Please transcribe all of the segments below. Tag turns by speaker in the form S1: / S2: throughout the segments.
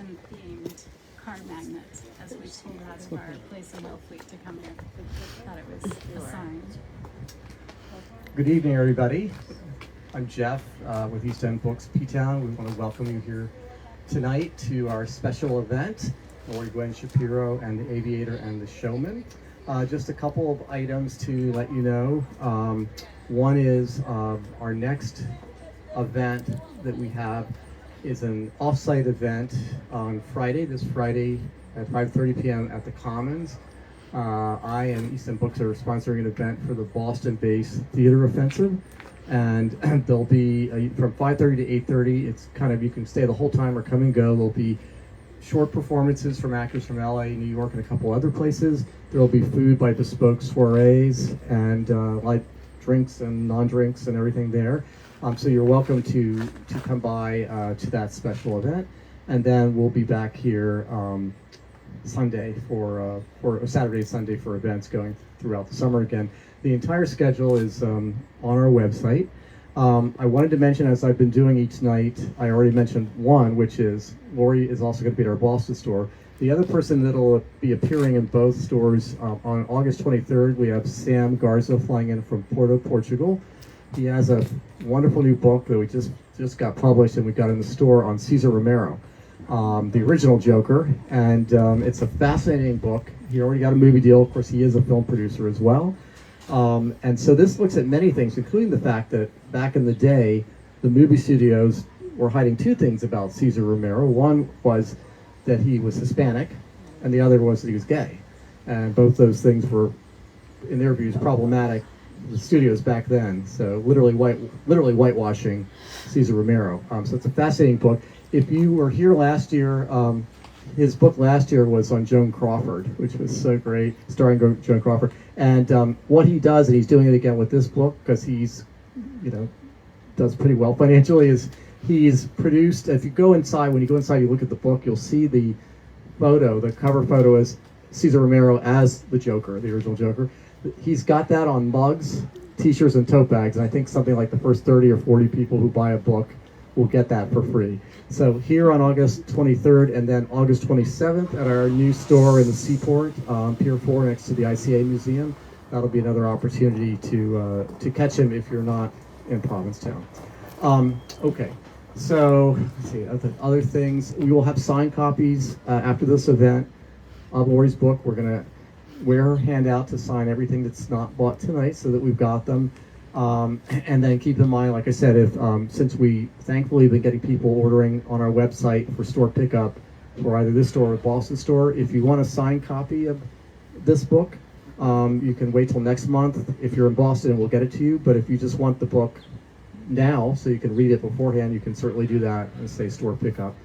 S1: ocean-themed car magnet as we pulled out of our place in Wellfleet to come here. Thought it was a sign.
S2: Good evening, everybody. I'm Jeff with East End Books, Ptown. We want to welcome you here tonight to our special event, Laurie Gwen Shapiro and the Aviator and the Showman. Just a couple of items to let you know. One is our next event that we have is an off-site event on Friday, this Friday at 5:30 p.m. at the Commons. I and East End Books are sponsoring an event for the Boston-based Theater Offensive, and there'll be from 5:30 to 8:30. It's kind of, you can stay the whole time or come and go. There'll be short performances from actors from LA, New York, and a couple other places. There'll be food by bespoke soirees and light drinks and non-drinks and everything there. So you're welcome to come by to that special event, and then we'll be back here Sunday for Saturday, Sunday for events going throughout the summer again. The entire schedule is on our website. I wanted to mention, as I've been doing each night, I already mentioned one, which is Laurie is also going to be at our Boston store. The other person that'll be appearing in both stores on August 23rd, we have Sam Garza flying in from Porto, Portugal. He has a wonderful new book that we just got published and we got in the store on Cesar Romero, the original Joker, and it's a fascinating book. He already got a movie deal. Of course, he is a film producer as well. And so this looks at many things, including the fact that back in the day, the movie studios were hiding two things about Cesar Romero. One was that he was Hispanic, and the other was that he was gay. And both those things were, in their views, problematic, the studios back then. So literally whitewashing Cesar Romero. So it's a fascinating book. If you were here last year, his book last year was on Joan Crawford, which was so great, starring Joan Crawford. And what he does, and he's doing it again with this book because he's, does pretty well financially, is he's produced, if you go inside, when you go inside, you look at the book, you'll see the photo, the cover photo is Cesar Romero as the Joker, the original Joker. He's got that on mugs, t-shirts, and tote bags, and I think something like the first 30 or 40 people who buy a book will get that for free. So here on August 23rd and then August 27th at our new store in the Seaport, Pier 4 next to the ICA Museum, that'll be another opportunity to catch him if you're not in Provincetown. Okay, so let's see, other things. We will have signed copies after this event of Laurie's book. We're gonna wear her hand out to sign everything that's not bought tonight so that we've got them. And then keep in mind, like I said, if since we thankfully been getting people ordering on our website for store pickup for either this store or the Boston store, if you want a signed copy of this book, you can wait till next month. If you're in Boston, we'll get it to you. But if you just want the book now so you can read it beforehand, you can certainly do that and say store pickup.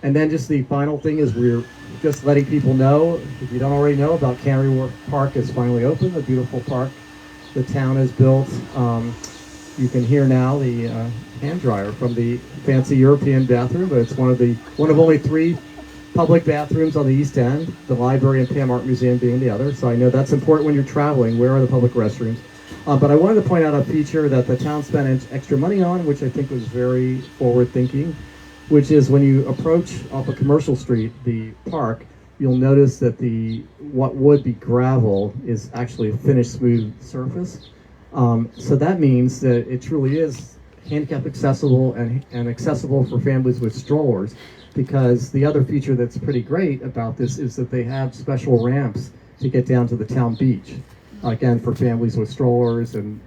S2: And then just the final thing is we're just letting people know, if you don't already know, about Cannery Wharf Park is finally open, a beautiful park the town has built. You can hear now the hand dryer from the fancy European bathroom, but it's one of only 3 public bathrooms on the East End, the library and Pam Art Museum being the other. So I know that's important when you're traveling. Where are the public restrooms? But I wanted to point out a feature that the town spent extra money on, which I think was very forward-thinking, which is when you approach off of Commercial Street, the park, you'll notice that what would be gravel is actually a finished smooth surface. So that means that it truly is handicap accessible and accessible for families with strollers, because the other feature that's pretty great about this is that they have special ramps to get down to the town beach, again for families with strollers and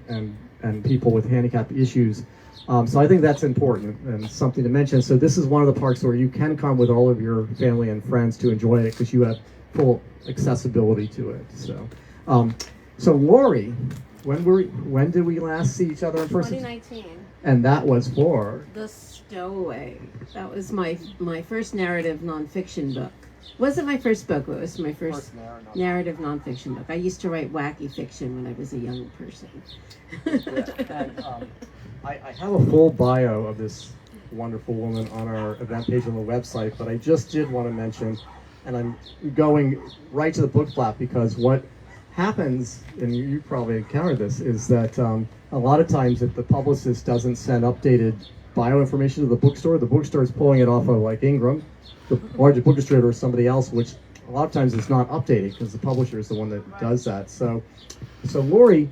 S2: people with handicap issues. So I think that's important and something to mention. So this is one of the parks where you can come with all of your family and friends to enjoy it because you have full accessibility to it. So Laurie, when did we last see each other in person?
S3: 2019.
S2: And that was for?
S3: The Stowaway. That was my first narrative nonfiction book. Wasn't my first book, it was my first narrative nonfiction book. I used to write wacky fiction when I was a young person.
S2: I have a full bio of this wonderful woman on our event page on the website, but I just did want to mention, and I'm going right to the book flap, because what happens, and you probably encountered this, is that a lot of times if the publicist doesn't send updated bio information to the bookstore is pulling it off of like Ingram, the larger book distributor, or somebody else, which a lot of times it's not updated because the publisher is the one that does that. So Laurie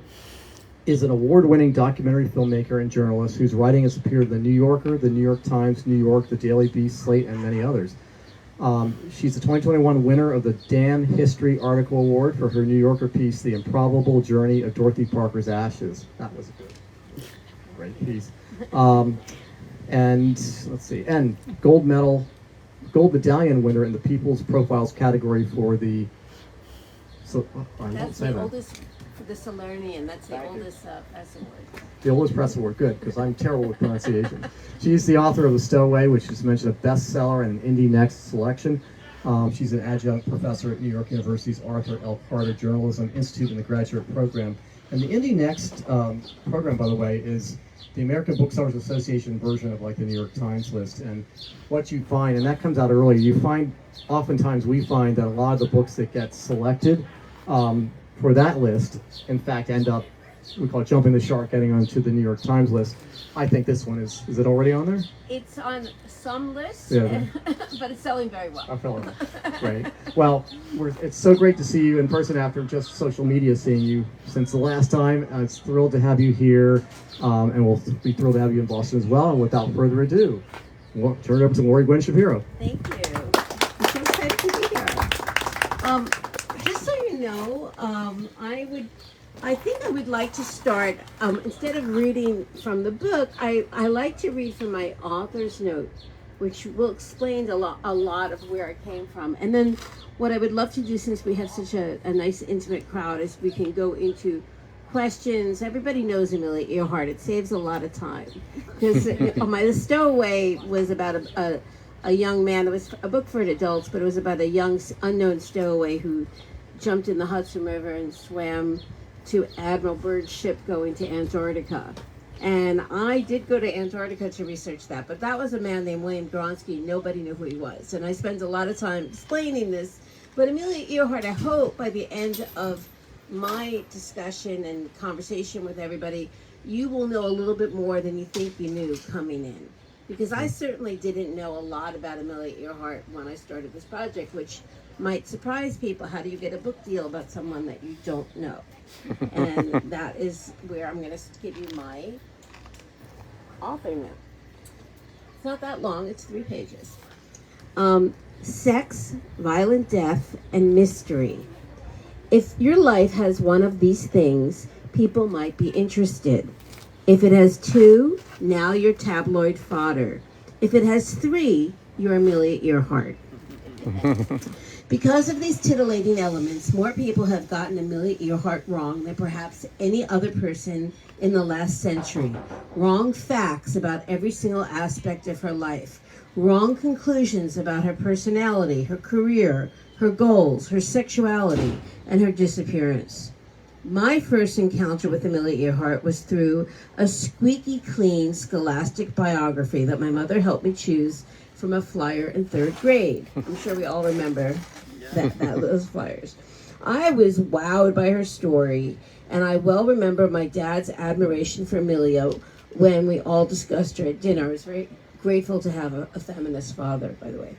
S2: is an award-winning documentary filmmaker and journalist whose writing has appeared in The New Yorker, The New York Times, New York, The Daily Beast, Slate, and many others. She's the 2021 winner of the Dan History Article Award for her New Yorker piece, The Improbable Journey of Dorothy Parker's Ashes. That was a great piece. And let's see, and gold medallion winner in the People's Profiles category for the, I won't
S3: That's
S2: say
S3: the
S2: that.
S3: oldest, for the Silurian, that's the oldest press award.
S2: The oldest press award, good, because I'm terrible with pronunciation. She's the author of The Stowaway, which is mentioned a bestseller and an Indie Next selection. She's an adjunct professor at New York University's Arthur L. Journalism Institute in the graduate program. And the Indie Next program, by the way, is the American Booksellers Association version of like the New York Times list. And what you find, and that comes out early, oftentimes we find that a lot of the books that get selected for that list, in fact, end up, we call it jumping the shark, getting onto the New York Times list. I think this one is it already on there?
S3: It's on some lists,
S2: Yeah.
S3: but it's selling very well.
S2: I fell in. Great. Well, it's so great to see you in person after just social media seeing you since the last time. It's thrilled to have you here, and we'll be thrilled to have you in Boston as well. And without further ado, we'll turn it over to Laurie Gwen Shapiro.
S3: Thank you. I'm so excited to be here. Just so you know, I think I would like to start, instead of reading from the book, I like to read from my author's note, which will explain a lot of where I came from. And then what I would love to do, since we have such a nice intimate crowd, is we can go into questions. Everybody knows Amelia Earhart. It saves a lot of time. Because The Stowaway was about a young man. It was a book for adults, but it was about a young unknown stowaway who jumped in the Hudson River and swam to Admiral Byrd's ship going to Antarctica. And I did go to Antarctica to research that, but that was a man named William Gronsky. Nobody knew who he was. And I spent a lot of time explaining this. But Amelia Earhart, I hope by the end of my discussion and conversation with everybody, you will know a little bit more than you think you knew coming in. Because I certainly didn't know a lot about Amelia Earhart when I started this project, which might surprise people. How do you get a book deal about someone that you don't know? And that is where I'm going to give you my author note. It's not that long, it's 3 pages. Sex, violent death, and mystery. If your life has one of these things, people might be interested. If it has 2, now you're tabloid fodder. If it has 3, you're Amelia Earhart. Because of these titillating elements, more people have gotten Amelia Earhart wrong than perhaps any other person in the last century. Wrong facts about every single aspect of her life. Wrong conclusions about her personality, her career, her goals, her sexuality, and her disappearance. My first encounter with Amelia Earhart was through a squeaky clean scholastic biography that my mother helped me choose from a flyer in 3rd grade. I'm sure we all remember those flyers. I was wowed by her story, and I well remember my dad's admiration for Amelia when we all discussed her at dinner. I was very grateful to have a feminist father, by the way.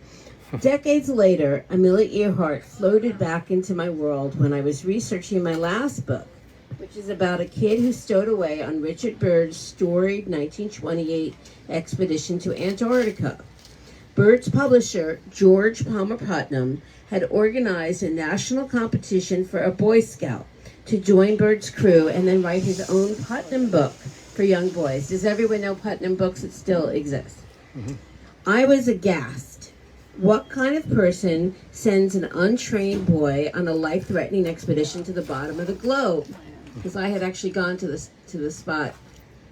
S3: Decades later, Amelia Earhart floated back into my world when I was researching my last book, which is about a kid who stowed away on Richard Byrd's storied 1928 expedition to Antarctica. Byrd's publisher, George Palmer Putnam, had organized a national competition for a Boy Scout to join Byrd's crew and then write his own Putnam book for young boys. Does everyone know Putnam books? It still exists. Mm-hmm. I was aghast. What kind of person sends an untrained boy on a life-threatening expedition to the bottom of the globe? Because I had actually gone to the spot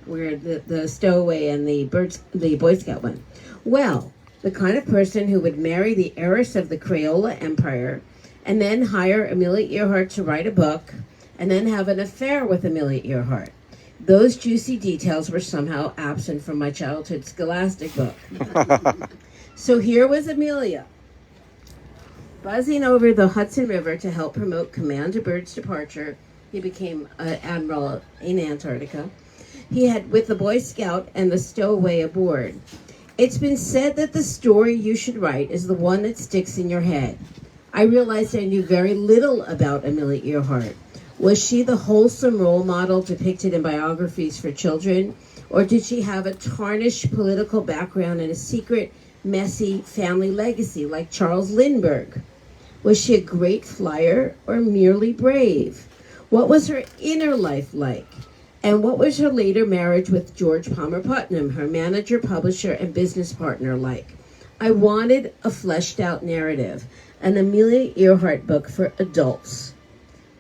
S3: where the Stowaway and the Boy Scout went. Well, the kind of person who would marry the heiress of the Crayola Empire and then hire Amelia Earhart to write a book and then have an affair with Amelia Earhart. Those juicy details were somehow absent from my childhood scholastic book. So here was Amelia, buzzing over the Hudson River to help promote Commander Byrd's departure. He became admiral in Antarctica. he had with the Boy Scout and the Stowaway aboard. It's been said that the story you should write is the one that sticks in your head. I realized I knew very little about Amelia Earhart. Was she the wholesome role model depicted in biographies for children? Or did she have a tarnished political background and a secret, messy family legacy like Charles Lindbergh? Was she a great flyer or merely brave? What was her inner life like? And what was her later marriage with George Palmer Putnam, her manager, publisher, and business partner, like? I wanted a fleshed out narrative, an Amelia Earhart book for adults.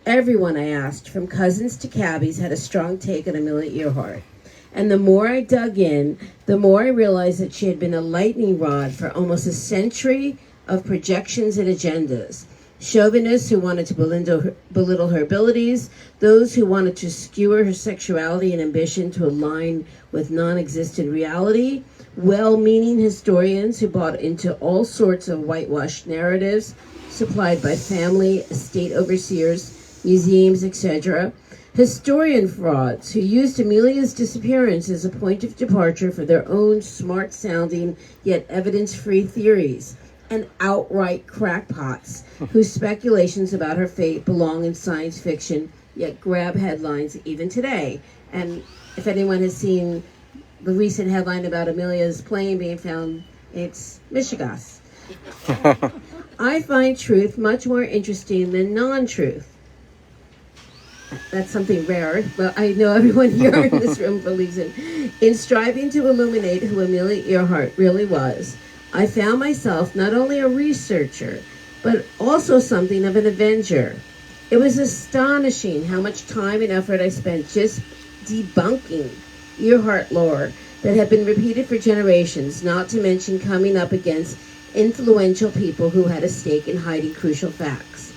S3: Everyone I asked, from cousins to cabbies, had a strong take on Amelia Earhart. And the more I dug in, the more I realized that she had been a lightning rod for almost a century of projections and agendas. Chauvinists who wanted to belittle her abilities, those who wanted to skewer her sexuality and ambition to align with non-existent reality, well-meaning historians who bought into all sorts of whitewashed narratives supplied by family, estate overseers, museums, etc., historian frauds who used Amelia's disappearance as a point of departure for their own smart-sounding yet evidence-free theories, and outright crackpots whose speculations about her fate belong in science fiction, yet grab headlines even today. And if anyone has seen the recent headline about Amelia's plane being found, it's Michigas. I find truth much more interesting than non-truth. That's something rare, but I know everyone here in this room believes in. In striving to illuminate who Amelia Earhart really was, I found myself not only a researcher, but also something of an avenger. It was astonishing how much time and effort I spent just debunking Earhart lore that had been repeated for generations, not to mention coming up against influential people who had a stake in hiding crucial facts.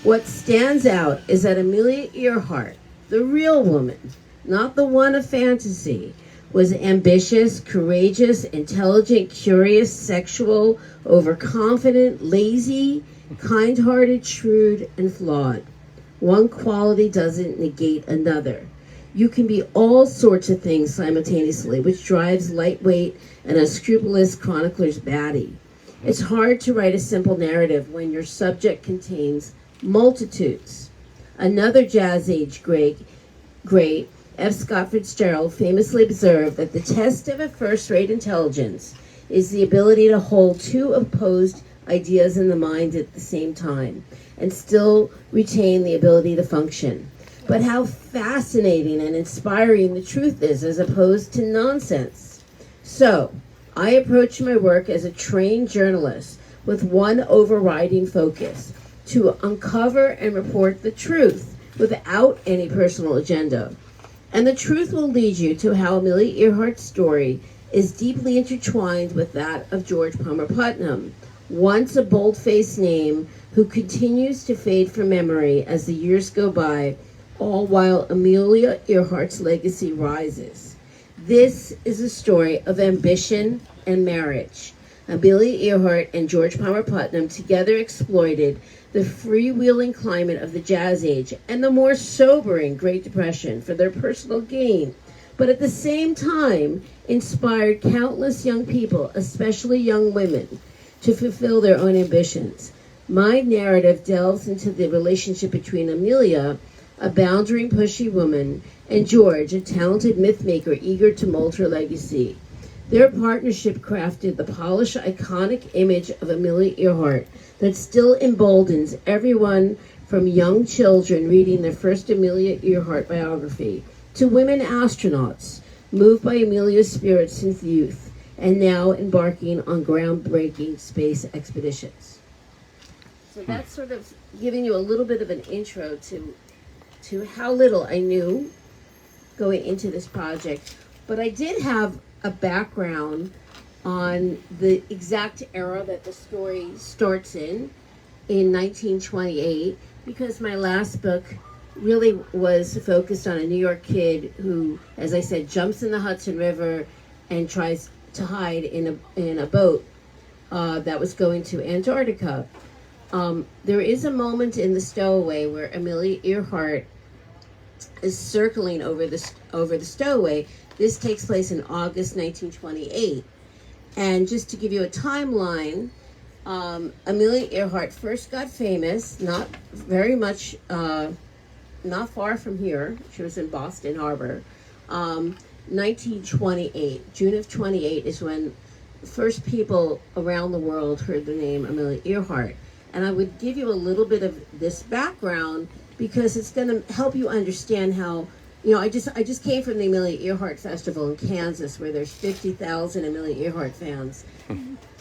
S3: What stands out is that Amelia Earhart, the real woman, not the one of fantasy, was ambitious, courageous, intelligent, curious, sexual, overconfident, lazy, kind-hearted, shrewd, and flawed. One quality doesn't negate another. You can be all sorts of things simultaneously, which drives lightweight and unscrupulous chroniclers batty. It's hard to write a simple narrative when your subject contains multitudes. Another Jazz Age great, F. Scott Fitzgerald, famously observed that the test of a first-rate intelligence is the ability to hold two opposed ideas in the mind at the same time and still retain the ability to function. But how fascinating and inspiring the truth is as opposed to nonsense. So, I approach my work as a trained journalist with one overriding focus: to uncover and report the truth without any personal agenda. And the truth will lead you to how Amelia Earhart's story is deeply intertwined with that of George Palmer Putnam, once a bold-faced name who continues to fade from memory as the years go by, all while Amelia Earhart's legacy rises. This is a story of ambition and marriage. Amelia Earhart and George Palmer Putnam together exploited the freewheeling climate of the Jazz Age and the more sobering Great Depression for their personal gain, but at the same time inspired countless young people, especially young women, to fulfill their own ambitions. My narrative delves into the relationship between Amelia, a boundary pushy woman, and George, a talented mythmaker eager to mold her legacy. Their partnership crafted the polished, iconic image of Amelia Earhart that still emboldens everyone from young children reading their first Amelia Earhart biography to women astronauts moved by Amelia's spirit since youth and now embarking on groundbreaking space expeditions. So that's sort of giving you a little bit of an intro to how little I knew going into this project. But I did have a background on the exact era that the story starts in 1928, because my last book really was focused on a New York kid who, as I said, jumps in the Hudson River and tries to hide in a boat that was going to Antarctica. There is a moment in the Stowaway where Amelia Earhart is circling over the Stowaway. This takes place in August 1928. And just to give you a timeline, Amelia Earhart first got famous, not very much, not far from here. She was in Boston Harbor. 1928, June of 28 is when first people around the world heard the name Amelia Earhart. And I would give you a little bit of this background because it's going to help you understand how, I just came from the Amelia Earhart Festival in Kansas where there's 50,000 Amelia Earhart fans.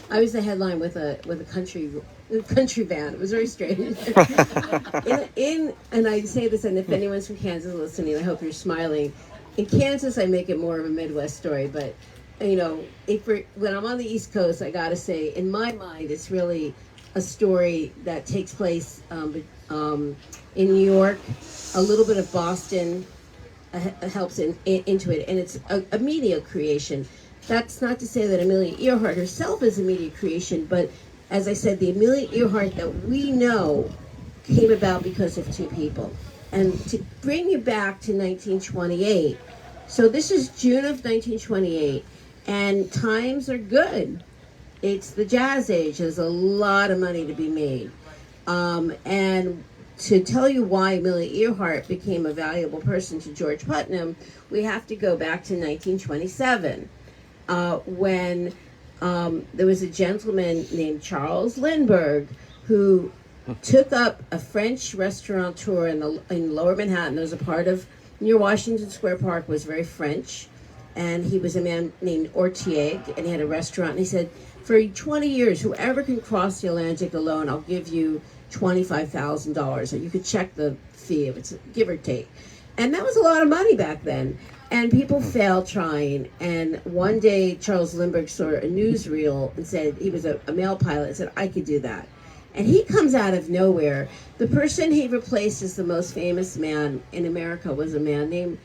S3: I was the headline with a country band. It was very strange. And I say this, and if anyone's from Kansas listening, I hope you're smiling. In Kansas, I make it more of a Midwest story, but when I'm on the East Coast, I gotta say, in my mind, it's really a story that takes place in New York, a little bit of Boston helps into it, and it's a media creation. That's not to say that Amelia Earhart herself is a media creation, but as I said, the Amelia Earhart that we know came about because of two people. And to bring you back to 1928, so this is June of 1928, and times are good. It's the jazz age. There's a lot of money to be made. And to tell you why Amelia Earhart became a valuable person to George Putnam, we have to go back to 1927, when there was a gentleman named Charles Lindbergh who took up a French restaurateur in Lower Manhattan. There was a part of near Washington Square Park was very French, and he was a man named Ortier, and he had a restaurant. And he said, for 20 years, whoever can cross the Atlantic alone, I'll give you $25,000. Or you could check the fee if it's give or take. And that was a lot of money back then. And people failed trying. And one day, Charles Lindbergh saw a newsreel and said, he was a mail pilot, and said, I could do that. And he comes out of nowhere. The person he replaced as the most famous man in America was a man named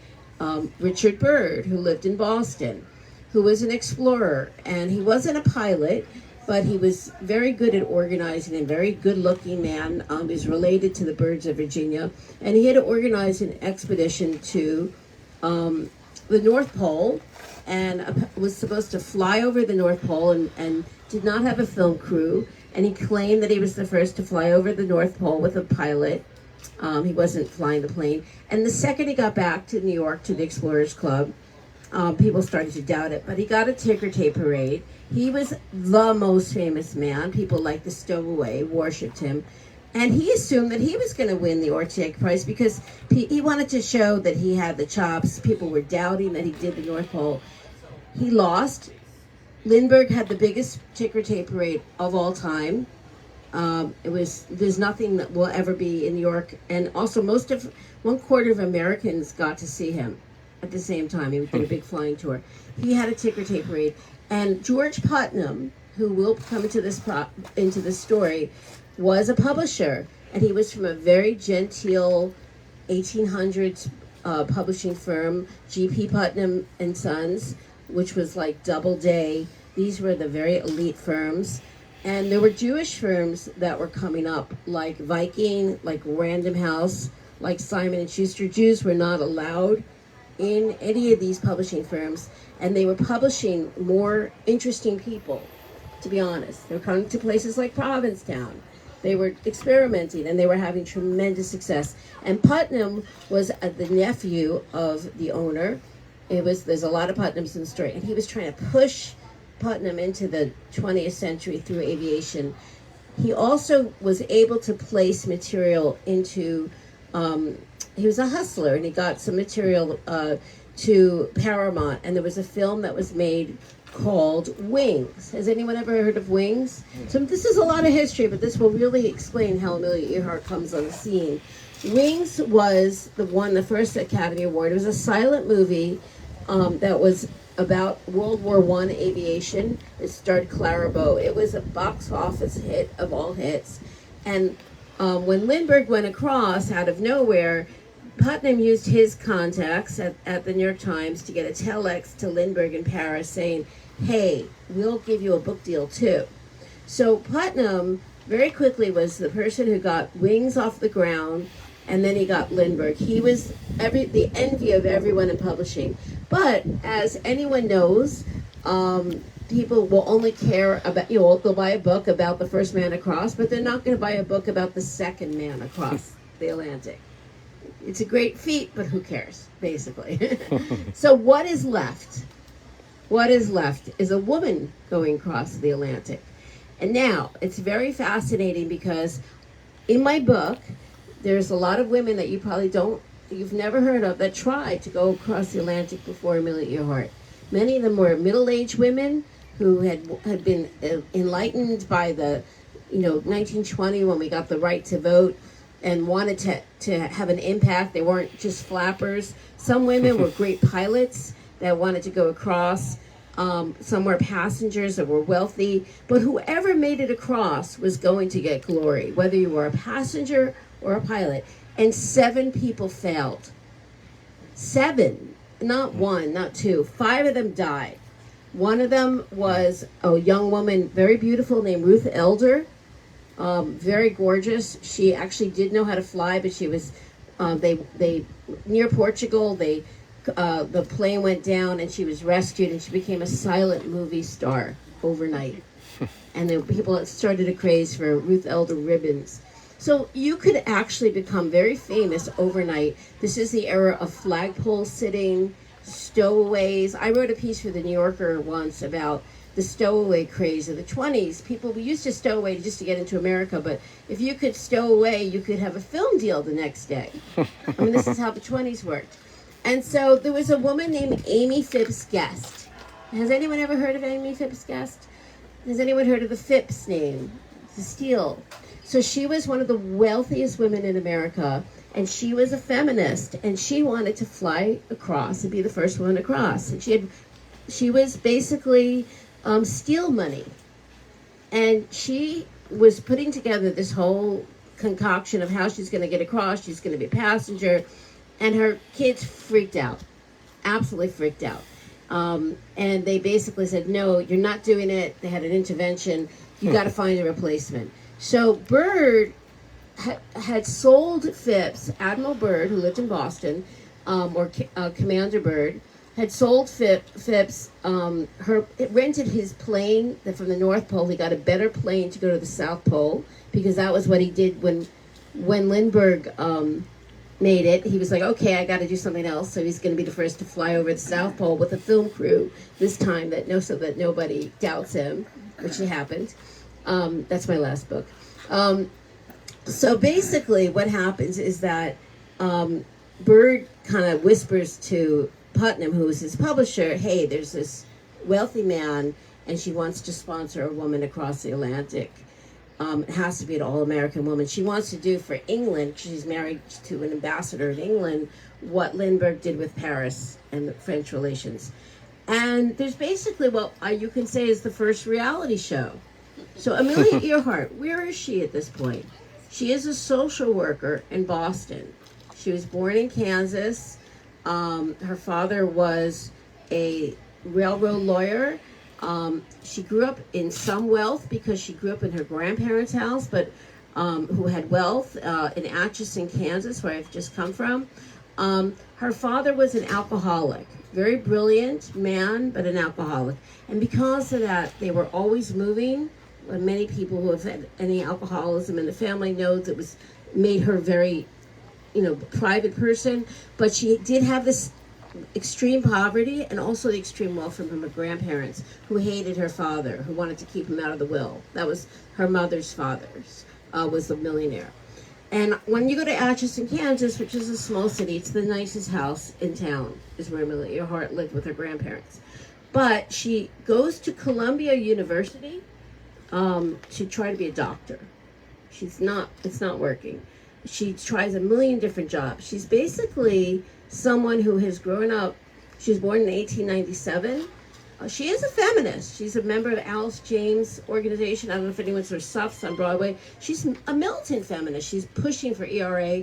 S3: Richard Byrd, who lived in Boston, who was an explorer. And he wasn't a pilot, but he was very good at organizing and very good-looking man. He was related to the Byrds of Virginia. And he had organized an expedition to the North Pole and was supposed to fly over the North Pole and did not have a film crew. And he claimed that he was the first to fly over the North Pole with a pilot. He wasn't flying the plane. And the second he got back to New York to the Explorers Club, people started to doubt it. But he got a ticker tape parade. He was the most famous man. People like the Stowaway worshipped him. And he assumed that he was going to win the Ortiz Prize because he wanted to show that he had the chops. People were doubting that he did the North Pole. He lost. Lindbergh had the biggest ticker tape parade of all time. There's nothing that will ever be in New York. And also 1/4 of Americans got to see him at the same time. He did a big flying tour. He had a ticker tape parade. And George Putnam, who will come into this story, was a publisher. And he was from a very genteel 1800s publishing firm, G.P. Putnam and Sons, which was like Doubleday. These were the very elite firms. And there were Jewish firms that were coming up, like Viking, like Random House, like Simon & Schuster. Jews were not allowed in any of these publishing firms, and they were publishing more interesting people, to be honest. They were coming to places like Provincetown. They were experimenting, and they were having tremendous success. And Putnam was the nephew of the owner. There's a lot of Putnams in the story, and he was trying to push Putnam into the 20th century through aviation. He also was able to place material into, he was a hustler, and he got some material to Paramount, and there was a film that was made called Wings. Has anyone ever heard of Wings? So this is a lot of history, but this will really explain how Amelia Earhart comes on the scene. Wings was the first Academy Award. It was a silent movie that was about World War I aviation. It starred Clara Bow. It was a box office hit of all hits. And when Lindbergh went across out of nowhere, Putnam used his contacts at the New York Times to get a telex to Lindbergh in Paris saying, hey, we'll give you a book deal too. So Putnam very quickly was the person who got Wings off the ground and then he got Lindbergh. He was the envy of everyone in publishing. But as anyone knows, people will only care about, they'll buy a book about the first man across, but they're not going to buy a book about the second man across the Atlantic. It's a great feat, but who cares, basically. So what is left? What is left is a woman going across the Atlantic. And now, it's very fascinating because in my book, there's a lot of women that you've never heard of that tried to go across the Atlantic before Amelia Earhart. Many of them were middle-aged women who had been enlightened by the 1920 when we got the right to vote and wanted to have an impact. They weren't just flappers. Some women were great pilots that wanted to go across. Some were passengers that were wealthy. But whoever made it across was going to get glory, whether you were a passenger or a pilot. And 7 people failed. 7, not 1, not 2. 5 of them died. One of them was a young woman, very beautiful, named Ruth Elder. Very gorgeous. She actually did know how to fly, but she was, they near Portugal, the plane went down and she was rescued and she became a silent movie star overnight. And then people started a craze for Ruth Elder ribbons. So you could actually become very famous overnight. This is the era of flagpole sitting, stowaways. I wrote a piece for the New Yorker once about the stowaway craze of the 20s. People used to stow away just to get into America, but if you could stow away, you could have a film deal the next day. I mean, this is how the 20s worked. And so there was a woman named Amy Phipps Guest. Has anyone ever heard of Amy Phipps Guest? Has anyone heard of the Phipps name? The Steele. So she was one of the wealthiest women in America, and she was a feminist, and she wanted to fly across and be the first woman across. And she was basically steal money. And she was putting together this whole concoction of how she's going to get across. She's going to be a passenger. And her kids freaked out, absolutely freaked out. And they basically said, no, you're not doing it. They had an intervention. You got to find a replacement. So Byrd had sold Phipps, Admiral Byrd, who lived in Boston, Commander Byrd, had sold Phipps, rented his plane from the North Pole. He got a better plane to go to the South Pole, because that was what he did when Lindbergh made it. He was like, okay, I got to do something else. So he's going to be the first to fly over the South Pole with a film crew this time, so that nobody doubts him, which happened. That's my last book. So basically what happens is that Byrd kind of whispers to Putnam, who is his publisher, hey, there's this wealthy man and she wants to sponsor a woman across the Atlantic. It has to be an all-American woman. She wants to do for England, she's married to an ambassador in England, what Lindbergh did with Paris and the French relations. And there's basically what you can say is the first reality show. So Amelia Earhart, where is she at this point? She is a social worker in Boston. She was born in Kansas. Her father was a railroad lawyer. She grew up in some wealth because she grew up in her grandparents' house, but who had wealth in Atchison, Kansas, where I've just come from. Her father was an alcoholic, very brilliant man, but an alcoholic. And because of that, they were always moving. Many people who have had any alcoholism in the family knows it made her very, private person. But she did have this extreme poverty and also the extreme wealth from her grandparents, who hated her father, who wanted to keep him out of the will. That was her mother's father's, was a millionaire. And when you go to Atchison, Kansas, which is a small city, it's the nicest house in town, is where Amelia Earhart lived with her grandparents. But she goes to Columbia University to try to be a doctor. It's not working. She tries a million different jobs. She's basically someone who has grown up. She was born in 1897. She is a feminist. She's a member of Alice James' organization. I don't know if anyone saw Suffs on Broadway. She's a militant feminist. She's pushing for ERA.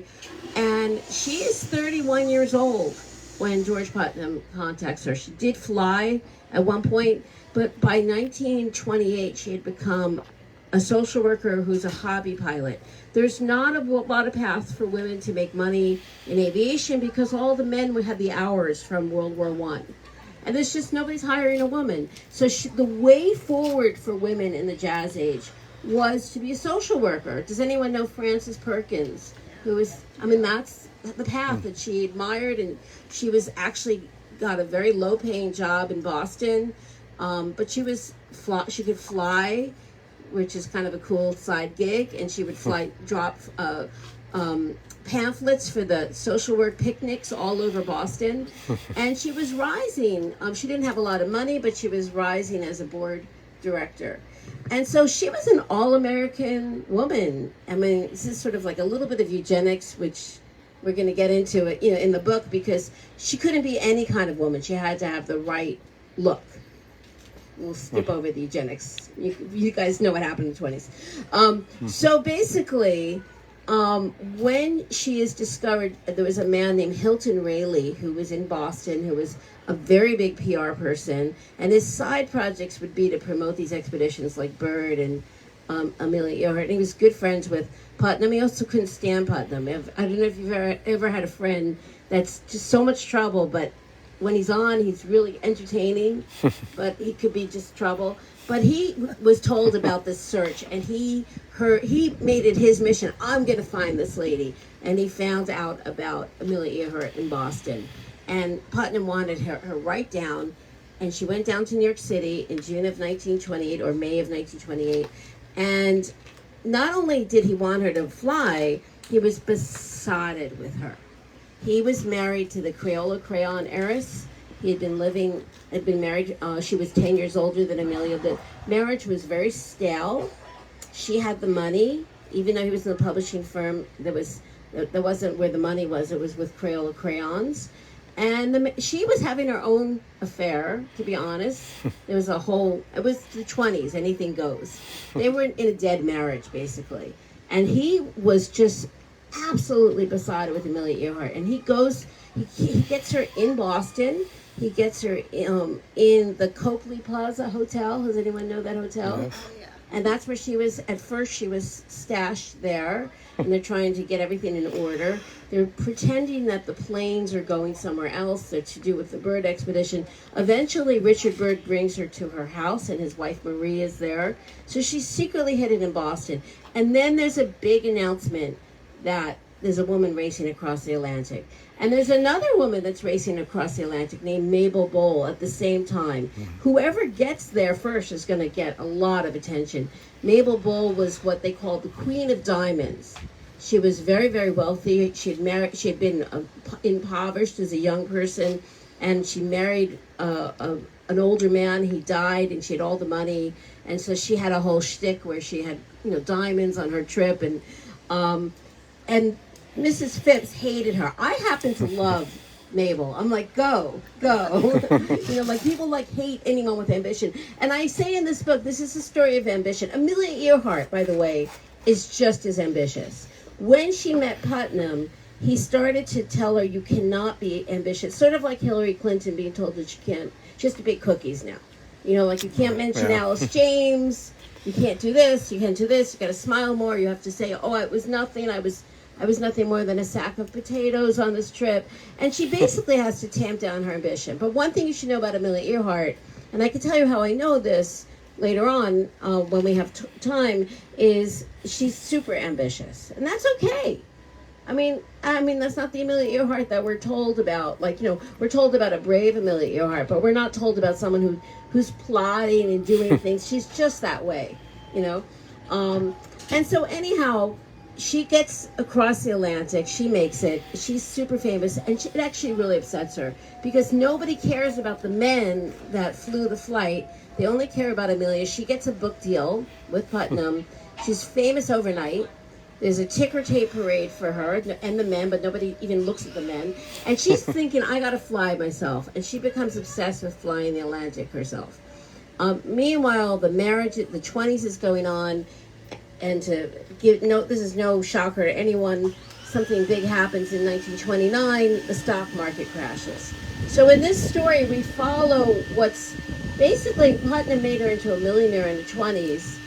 S3: And she is 31 years old when George Putnam contacts her. She did fly at one point, but by 1928, she had become a social worker who's a hobby pilot. There's not a lot of paths for women to make money in aviation because all the men would have the hours from World War I. And there's just nobody's hiring a woman. So the way forward for women in the jazz age was to be a social worker. Does anyone know Frances Perkins? That's the path that she admired, and she was actually got a very low-paying job in Boston, but she could fly, which is kind of a cool side gig, and she would drop pamphlets for the social work picnics all over Boston, and she was rising. She didn't have a lot of money, but she was rising as a board director. And so she was an all-American woman. I mean, this is sort of like a little bit of eugenics, which we're going to get into it, in the book, because she couldn't be any kind of woman. She had to have the right look. We'll skip over the eugenics. You guys know what happened in the 20s. So basically, when she is discovered, there was a man named Hilton Rayleigh who was in Boston, who was a very big PR person, and his side projects would be to promote these expeditions like Bird and Amelia Earhart. And he was good friends with Putnam. He also couldn't stand Putnam. I don't know if you've ever had a friend that's just so much trouble, but when he's on, he's really entertaining, but he could be just trouble. But he was told about this search, and he made it his mission. I'm going to find this lady. And he found out about Amelia Earhart in Boston. And Putnam wanted her right down, and she went down to New York City in June of 1928 or May of 1928. And not only did he want her to fly, he was besotted with her. He was married to the Crayola crayon heiress. He had been married. She was 10 years older than Amelia. The marriage was very stale. She had the money, even though he was in the publishing firm. That wasn't where the money was. It was with Crayola crayons. And she was having her own affair, to be honest. It was the 20s, anything goes. They were in a dead marriage, basically. And he was just absolutely besotted with Amelia Earhart. And he gets her in Boston. He gets her in the Copley Plaza Hotel. Does anyone know that hotel? Yes. And that's where she was. At first, she was stashed there, and they're trying to get everything in order. They're pretending that the planes are going somewhere else. They're to do with the Bird expedition. Eventually, Richard Byrd brings her to her house, and his wife Marie is there. So she's secretly hidden in Boston. And then there's a big announcement that there's a woman racing across the Atlantic. And there's another woman that's racing across the Atlantic named Mabel Bowl at the same time. Whoever gets there first is going to get a lot of attention. Mabel Bowl was what they called the Queen of Diamonds. She was very, very wealthy. She had been impoverished as a young person, and she married an older man. He died, and she had all the money. And so she had a whole shtick where she had, diamonds on her trip, and Mrs. Phipps hated her. I happen to love Mabel. I'm like, go. People hate anyone with ambition. And I say in this book, this is a story of ambition. Amelia Earhart, by the way, is just as ambitious. When she met Putnam, he started to tell her, you cannot be ambitious. Sort of like Hillary Clinton being told that she has to bake cookies now. You can't mention Alice James. You can't do this. You can't do this. You got to smile more. You have to say, oh, it was nothing. I was nothing more than a sack of potatoes on this trip. And she basically has to tamp down her ambition. But one thing you should know about Amelia Earhart, and I can tell you how I know this later on when we have time, is she's super ambitious. And that's okay. I mean, that's not the Amelia Earhart that we're told about. We're told about a brave Amelia Earhart, but we're not told about someone who's plotting and doing things. She's just that way, And so anyhow, she gets across the Atlantic. She makes it. She's super famous, and it actually really upsets her because nobody cares about the men that flew the flight. They only care about Amelia. She gets a book deal with Putnam. She's famous overnight. There's a ticker tape parade for her and the men, but nobody even looks at the men. And she's thinking, I gotta fly myself. And she becomes obsessed with flying the Atlantic herself. Meanwhile, the marriage, the 20s is going on. And this is no shocker to anyone, something big happens in 1929, the stock market crashes. So in this story, we follow what's basically, Putnam made her into a millionaire in the 20s,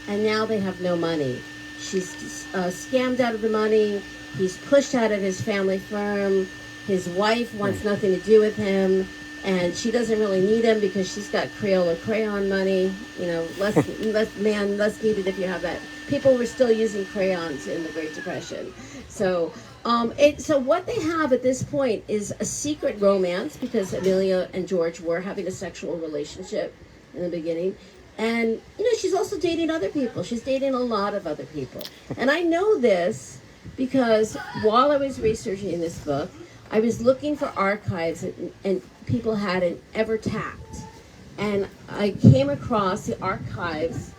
S3: and now they have no money. She's scammed out of the money. He's pushed out of his family firm. His wife wants nothing to do with him, and she doesn't really need him because she's got Crayola crayon money. You know, less needed if you have that. People were still using crayons in the Great Depression. So what they have at this point is a secret romance, because Amelia and George were having a sexual relationship in the beginning. And, you know, she's also dating other people. She's dating a lot of other people. And I know this because while I was researching this book, I was looking for archives and people hadn't ever tapped. And I came across the archives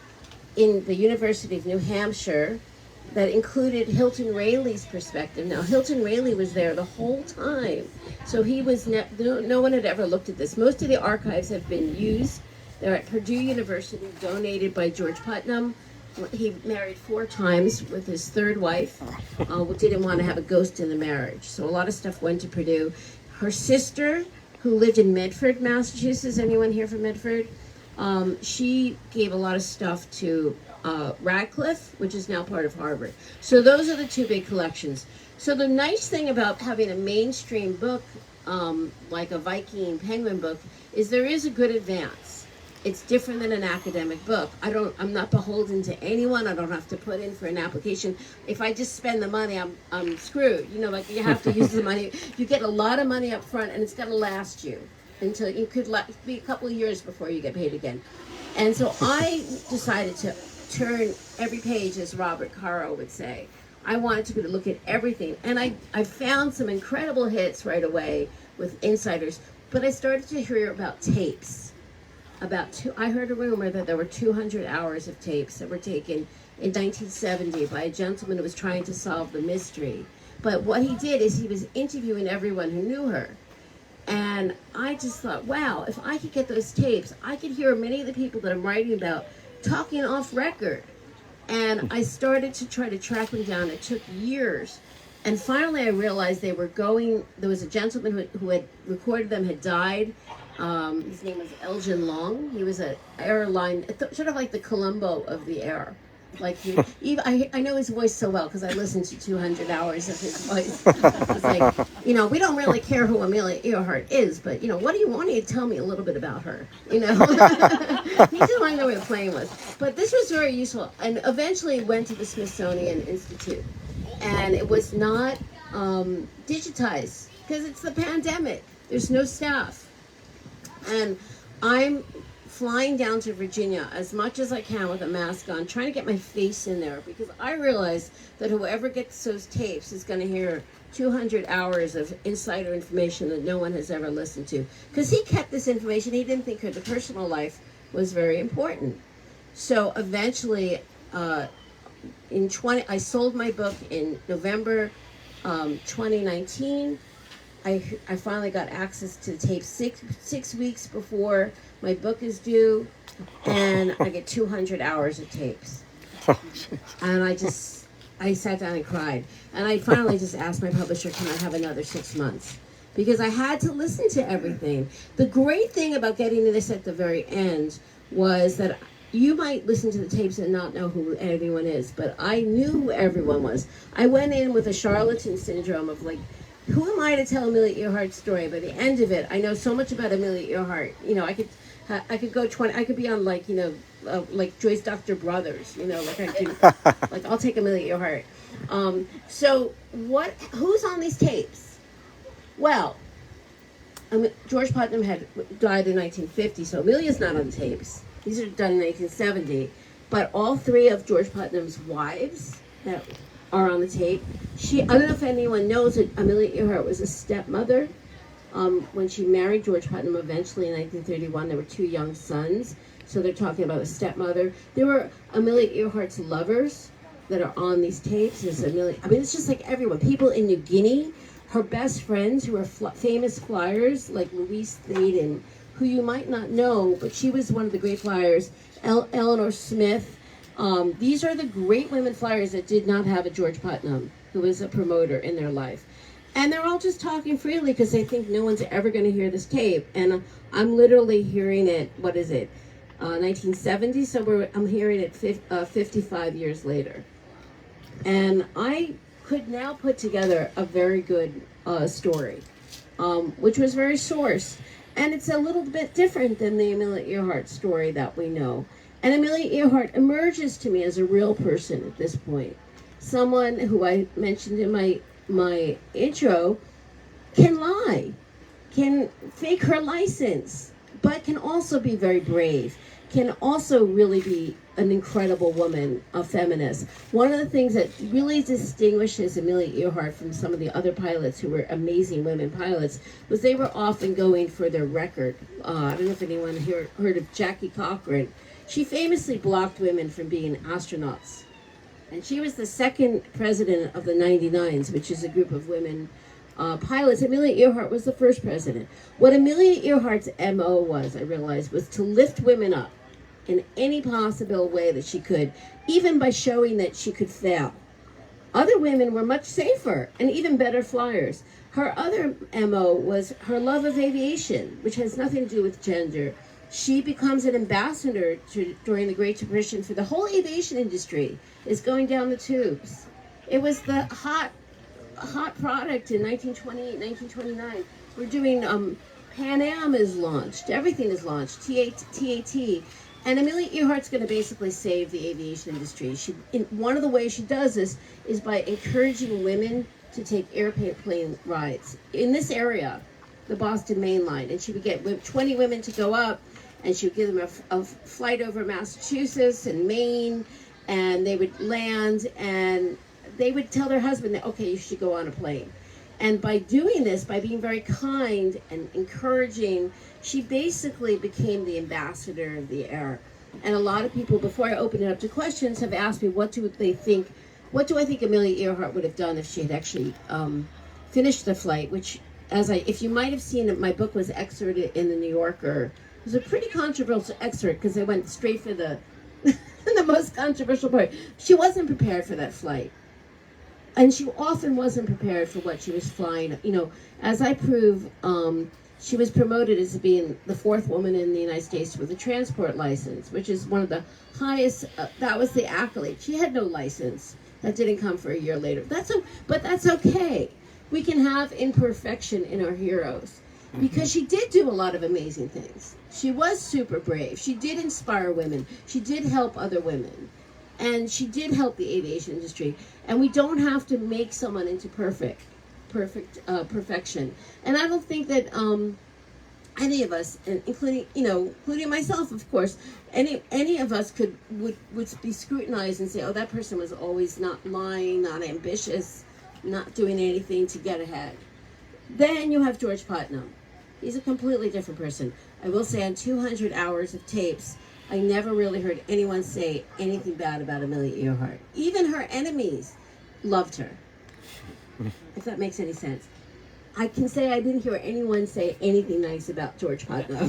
S3: in the University of New Hampshire that included Hilton Rayleigh's perspective. Now, Hilton Rayleigh was there the whole time. So he was, no one had ever looked at this. Most of the archives have been used. They're at Purdue University, donated by George Putnam. He married 4 times with his third wife. Didn't want to have a ghost in the marriage. So a lot of stuff went to Purdue. Her sister, who lived in Medford, Massachusetts, anyone here from Medford? She gave a lot of stuff to Radcliffe, which is now part of Harvard. So those are the 2 big collections. So the nice thing about having a mainstream book, like a Viking Penguin book, is there is a good advance. It's different than an academic book. I'm not beholden to anyone. I don't have to put in for an application. If I just spend the money, I'm screwed. You know, like you have to use the money. You get a lot of money up front, and it's going to last you until you could be a couple of years before you get paid again. And so I decided to turn every page, as Robert Caro would say. I wanted to look at everything. And I found some incredible hits right away with insiders. But I started to hear about tapes. I heard a rumor that there were 200 hours of tapes that were taken in 1970 by a gentleman who was trying to solve the mystery. But what he did is he was interviewing everyone who knew her. And I just thought, wow, if I could get those tapes, I could hear many of the people that I'm writing about talking off record. And I started to try to track them down. It took years. And finally I realized there was a gentleman who had recorded them, had died. His name was Elgin Long. He was an airline, sort of like the Columbo of the air. Like I know his voice so well because I listened to 200 hours of his voice. It's like, you know, we don't really care who Amelia Earhart is, but, you know, what do you want to tell me a little bit about her? You know, he didn't want to know where the plane was. But this was very useful, and eventually went to the Smithsonian Institute, and it was not digitized because it's the pandemic. There's no staff. And I'm flying down to Virginia as much as I can with a mask on, trying to get my face in there, because I realize that whoever gets those tapes is going to hear 200 hours of insider information that no one has ever listened to. Because he kept this information. He didn't think her personal life was very important. So eventually, I sold my book in November 2019. I finally got access to the tape six weeks before my book is due, and I get 200 hours of tapes. And I sat down and cried. And I finally just asked my publisher, can I have another 6 months? Because I had to listen to everything. The great thing about getting this at the very end was that you might listen to the tapes and not know who anyone is, but I knew who everyone was. I went in with a charlatan syndrome of like, who am I to tell Amelia Earhart's story? By the end of it, I know so much about Amelia Earhart. You know, I could go I could be on like, you know, like Joyce Dr. Brothers. You know, like I do, like I'll take Amelia Earhart. So who's on these tapes? Well, George Putnam had died in 1950, so Amelia's not on the tapes. These are done in 1970, but all 3 of George Putnam's wives that are on the tape. I don't know if anyone knows that Amelia Earhart was a stepmother. When she married George Putnam eventually in 1931, there were 2 young sons. So they're talking about a stepmother. There were Amelia Earhart's lovers that are on these tapes. There's Amelia. I mean, it's just like everyone. People in New Guinea, her best friends who are famous flyers, like Louise Thaden, who you might not know, but she was one of the great flyers. Eleanor Smith. These are the great women flyers that did not have a George Putnam, who was a promoter in their life. And they're all just talking freely because they think no one's ever going to hear this tape. And I'm literally hearing it, 1970. So I'm hearing it 55 years later. And I could now put together a very good story, which was very sourced. And it's a little bit different than the Amelia Earhart story that we know. And Amelia Earhart emerges to me as a real person at this point. Someone who I mentioned in my intro can lie, can fake her license, but can also be very brave, can also really be an incredible woman, a feminist. One of the things that really distinguishes Amelia Earhart from some of the other pilots who were amazing women pilots was they were often going for their record. I don't know if anyone heard of Jackie Cochran. She famously blocked women from being astronauts. And she was the second president of the 99s, which is a group of women pilots. Amelia Earhart was the first president. What Amelia Earhart's MO was, I realized, was to lift women up in any possible way that she could, even by showing that she could fail. Other women were much safer and even better flyers. Her other MO was her love of aviation, which has nothing to do with gender. She becomes an ambassador during the Great Depression for the whole aviation industry is going down the tubes. It was the hot product in 1928, 1929. We're doing Pan Am is launched. Everything is launched. TAT. And Amelia Earhart's going to basically save the aviation industry. One of the ways she does this is by encouraging women to take airplane rides in this area, the Boston Main Line. And she would get 20 women to go up, and she would give them a flight over Massachusetts and Maine, and they would land, and they would tell their husband that, okay, you should go on a plane. And by doing this, by being very kind and encouraging, she basically became the ambassador of the air. And a lot of people, before I open it up to questions, have asked me, what do I think Amelia Earhart would have done if she had actually finished the flight, which, if you might have seen it, my book was excerpted in the New Yorker. It was a pretty controversial excerpt because I went straight for the the most controversial part. She wasn't prepared for that flight. And she often wasn't prepared for what she was flying. You know, as I prove, she was promoted as being the fourth woman in the United States with a transport license, which is one of the highest, that was the accolade. She had no license. That didn't come for a year later. But that's okay. We can have imperfection in our heroes. Because she did do a lot of amazing things. She was super brave. She did inspire women. She did help other women. And she did help the aviation industry. And we don't have to make someone into perfection. And I don't think that any of us, including myself, of course, any of us would be scrutinized and say, oh, that person was always not lying, not ambitious, not doing anything to get ahead. Then you have George Putnam. He's a completely different person. I will say on 200 hours of tapes, I never really heard anyone say anything bad about Amelia Earhart. Even her enemies loved her, if that makes any sense. I can say I didn't hear anyone say anything nice about George Putnam.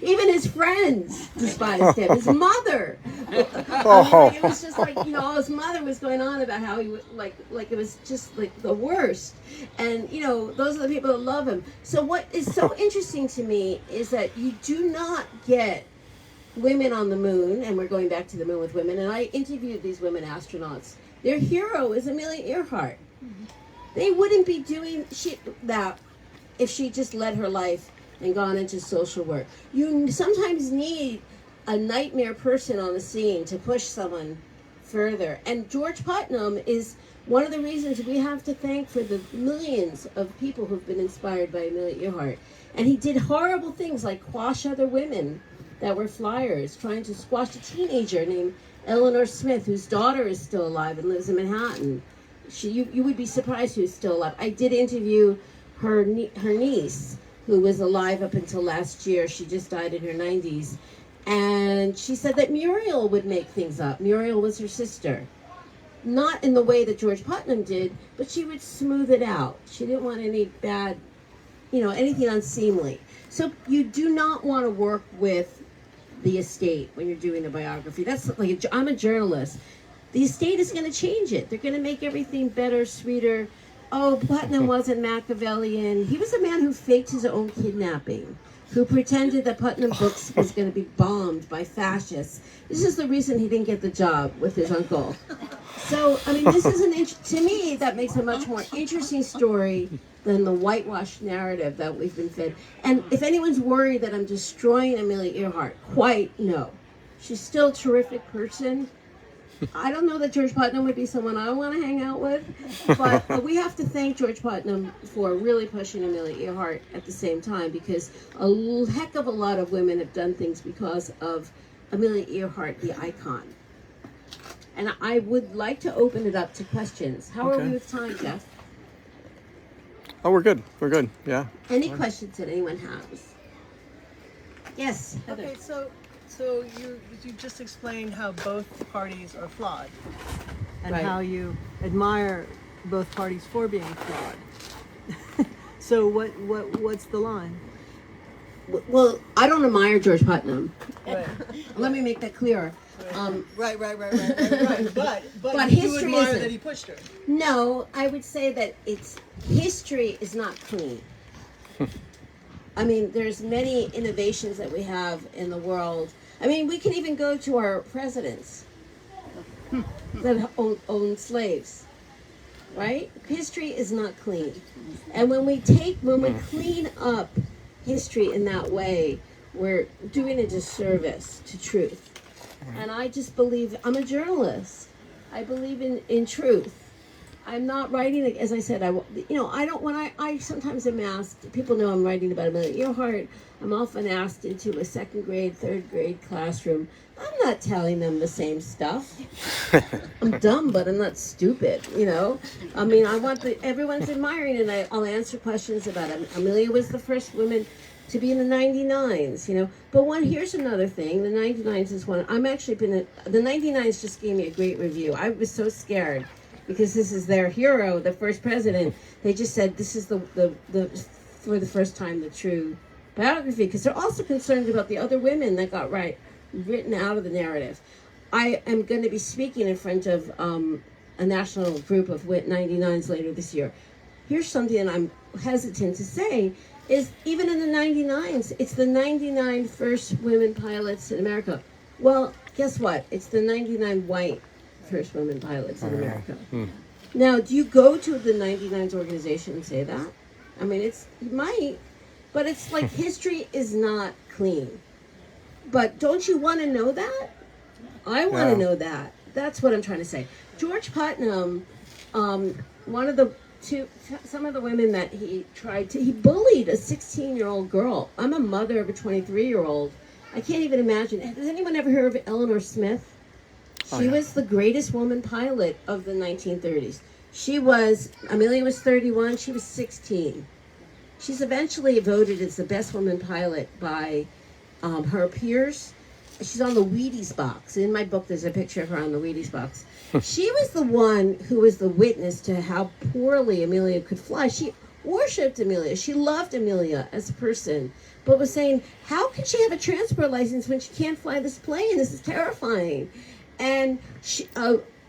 S3: Even his friends despised him. His mother. It was just like, his mother was going on about how he was like it was just like the worst. And, those are the people that love him. So what is so interesting to me is that you do not get women on the moon, and we're going back to the moon with women, and I interviewed these women astronauts. Their hero is Amelia Earhart. Mm-hmm. They wouldn't be doing that if she just led her life and gone into social work. You sometimes need a nightmare person on the scene to push someone further. And George Putnam is one of the reasons we have to thank for the millions of people who've been inspired by Amelia Earhart. And he did horrible things like quash other women that were flyers, trying to squash a teenager named Eleanor Smith, whose daughter is still alive and lives in Manhattan. You would be surprised who's still alive. I did interview her niece, who was alive up until last year. She just died in her 90s. And she said that Muriel would make things up. Muriel was her sister. Not in the way that George Putnam did, but she would smooth it out. She didn't want any bad, anything unseemly. So you do not want to work with the estate when you're doing a biography. That's like, I'm a journalist. The estate is going to change it. They're going to make everything better, sweeter. Oh, Putnam wasn't Machiavellian. He was a man who faked his own kidnapping. who pretended that Putnam Books was going to be bombed by fascists. This is the reason he didn't get the job with his uncle. So, I mean, this is to me, that makes a much more interesting story than the whitewashed narrative that we've been fed. And if anyone's worried that I'm destroying Amelia Earhart, quite no. She's still a terrific person. I don't know that George Putnam would be someone I want to hang out with, but we have to thank George Putnam for really pushing Amelia Earhart at the same time, because a heck of a lot of women have done things because of Amelia Earhart, the icon. And I would like to open it up to questions. How are we with time, Jeff?
S4: Oh, we're good. We're good. Yeah.
S3: Any questions that anyone has? Yes, Heather.
S5: Okay, so you just explained how both parties are flawed, and
S3: Right.
S5: how you admire both parties for being flawed. So what's the line?
S3: Well, I don't admire George Putnam.
S5: Right.
S3: Let me make that clear.
S5: Right. But
S3: But
S5: you
S3: history
S5: admire
S3: isn't.
S5: that he pushed her.
S3: No, I would say that history is not clean. I mean, there's many innovations that we have in the world. I mean, we can even go to our presidents that own slaves, right? History is not clean. And when we clean up history in that way, we're doing a disservice to truth. And I just believe, I'm a journalist. I believe in truth. I'm not writing, as I said, I don't, when I sometimes am asked, people know I'm writing about Amelia Earhart, I'm often asked into a second grade, third grade classroom. I'm not telling them the same stuff. I'm dumb, but I'm not stupid, I mean, everyone's admiring, and I'll answer questions about it. Amelia was the first woman to be in the 99s, But here's another thing. The 99s is one. The 99s just gave me a great review. I was so scared because this is their hero, the first president. They just said this is the for the first time the true biography, because they're also concerned about the other women that got written out of the narrative. I am going to be speaking in front of a national group of 99s later this year. Here's something that I'm hesitant to say. Is even in the 99s, it's the 99 first women pilots in America. Well, guess what? It's the 99 white first women pilots in America. Now, do you go to the 99s organization and say that? I mean, you might, but it's like history is not clean. But don't you want to know that? I want to know that. That's what I'm trying to say. George Putnam, some of the women that he bullied a 16-year-old girl. I'm a mother of a 23-year-old. I can't even imagine. Has anyone ever heard of Eleanor Smith? She was the greatest woman pilot of the 1930s. Amelia was 31, she was 16. She's eventually voted as the best woman pilot by her peers. She's on the Wheaties box. In my book, there's a picture of her on the Wheaties box. She was the one who was the witness to how poorly Amelia could fly. She worshipped Amelia. She loved Amelia as a person, but was saying, how can she have a transport license when she can't fly this plane? This is terrifying. And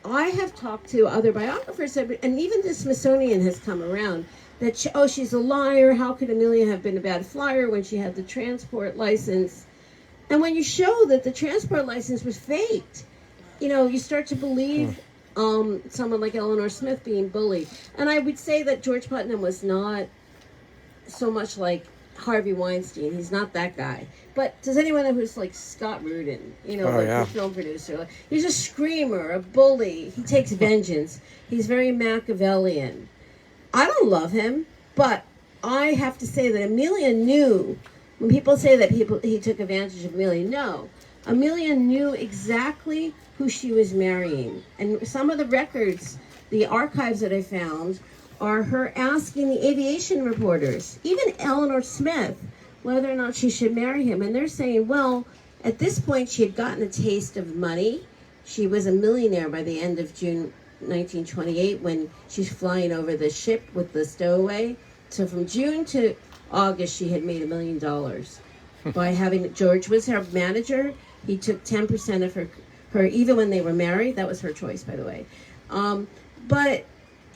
S3: I have talked to other biographers, and even the Smithsonian has come around, that she's a liar. How could Amelia have been a bad flyer when she had the transport license? And when you show that the transport license was faked, you start to believe someone like Eleanor Smith being bullied. And I would say that George Putnam was not so much like Harvey Weinstein. He's not that guy. But does anyone know who's like Scott Rudin? The film producer. He's a screamer, a bully. He takes vengeance. He's very Machiavellian. I don't love him, but I have to say that Amelia knew. When people say that he took advantage of Amelia, no. Amelia knew exactly who she was marrying. And some of the records, the archives that I found, are her asking the aviation reporters, even Eleanor Smith, whether or not she should marry him. And they're saying, well, at this point she had gotten a taste of money. She was a millionaire by the end of June 1928 when she's flying over the ship with the Stowaway. So from June to August, she had made $1 million by having, George was her manager. He took 10% of her, even when they were married. That was her choice, by the way. But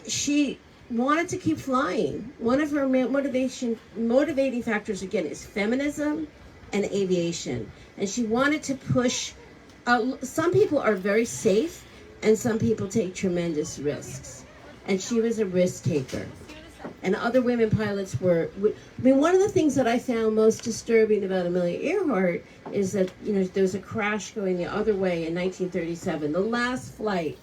S3: she wanted to keep flying. One of her motivating factors, again, is feminism and aviation. And she wanted to push, some people are very safe, and some people take tremendous risks. And she was a risk taker. And other women pilots were, one of the things that I found most disturbing about Amelia Earhart is that, there was a crash going the other way in 1937. The last flight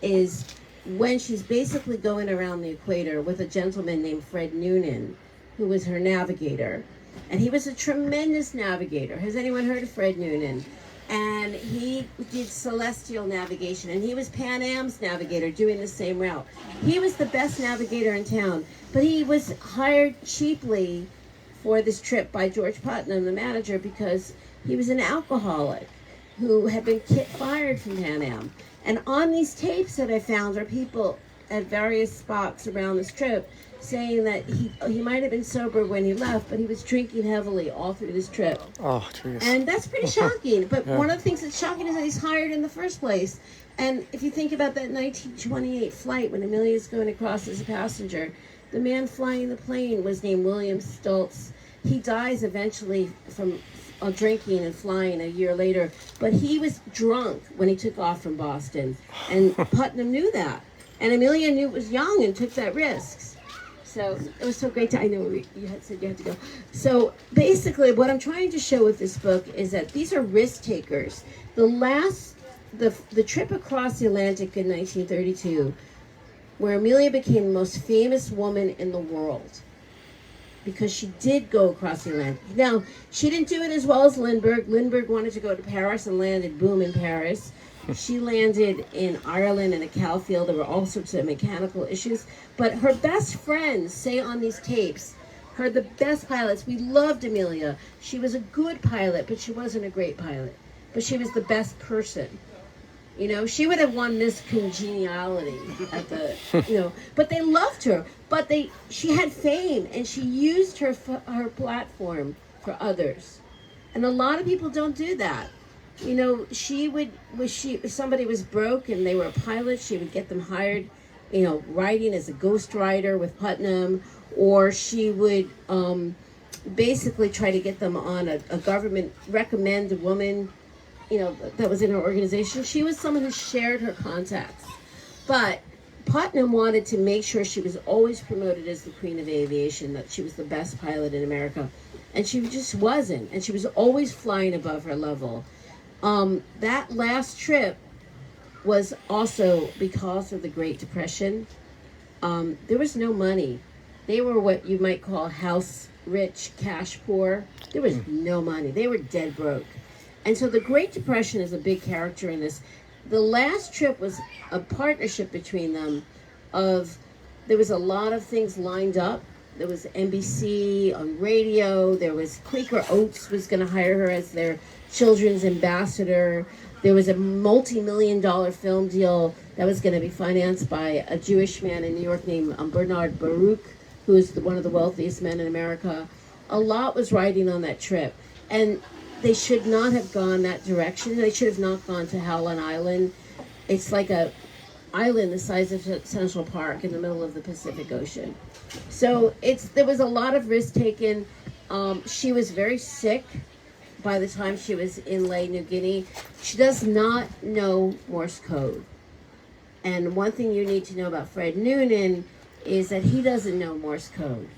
S3: is when she's basically going around the equator with a gentleman named Fred Noonan, who was her navigator. And he was a tremendous navigator. Has anyone heard of Fred Noonan? And he did celestial navigation, and he was Pan Am's navigator doing the same route. He was the best navigator in town, but he was hired cheaply for this trip by George Putnam, the manager, because he was an alcoholic who had been fired from Pan Am. And on these tapes that I found are people at various spots around this trip saying that he might have been sober when he left, but he was drinking heavily all through this trip.
S4: Oh, jeez.
S3: And that's pretty shocking. But
S4: Yeah.
S3: one of the things that's shocking is that he's hired in the first place. And if you think about that 1928 flight when Amelia's going across as a passenger, the man flying the plane was named William Stultz. He dies eventually from drinking and flying a year later, but he was drunk when he took off from Boston. And Putnam knew that. And Amelia knew it was young and took that risks. So it was so great I know you had said you had to go. So basically what I'm trying to show with this book is that these are risk takers. The trip across the Atlantic in 1932, where Amelia became the most famous woman in the world, because she did go across the Atlantic. Now, she didn't do it as well as Lindbergh. Lindbergh wanted to go to Paris and landed, boom, in Paris. She landed in Ireland in a cow field. There were all sorts of mechanical issues. But her best friends say on these tapes, her the best pilots. We loved Amelia. She was a good pilot, but she wasn't a great pilot. But she was the best person. She would have won Miss Congeniality at the, but they loved her. But she had fame, and she used her platform for others. And a lot of people don't do that. If somebody was broke and they were a pilot, she would get them hired, riding as a ghostwriter with Putnam, or she would basically try to get them on a government recommend a woman, that was in her organization. She was someone who shared her contacts. But Putnam wanted to make sure she was always promoted as the queen of aviation, that she was the best pilot in America. And she just wasn't. And she was always flying above her level. That last trip was also because of the Great Depression. There was no money. They were what you might call house rich, cash poor. There was no money. They were dead broke. And so the Great Depression is a big character in this. The last trip was a partnership between them there was a lot of things lined up. There was NBC on radio. There was Quaker Oats was going to hire her as their children's ambassador. There was a multi-million-dollar film deal that was going to be financed by a Jewish man in New York named Bernard Baruch, who is one of the wealthiest men in America. A lot was riding on that trip. And they should not have gone that direction. They should have not gone to Howland Island. It's like a island the size of Central Park in the middle of the Pacific Ocean. So there was a lot of risk taken. She was very sick by the time she was in New Guinea. She does not know Morse code. And one thing you need to know about Fred Noonan is that he doesn't know Morse code.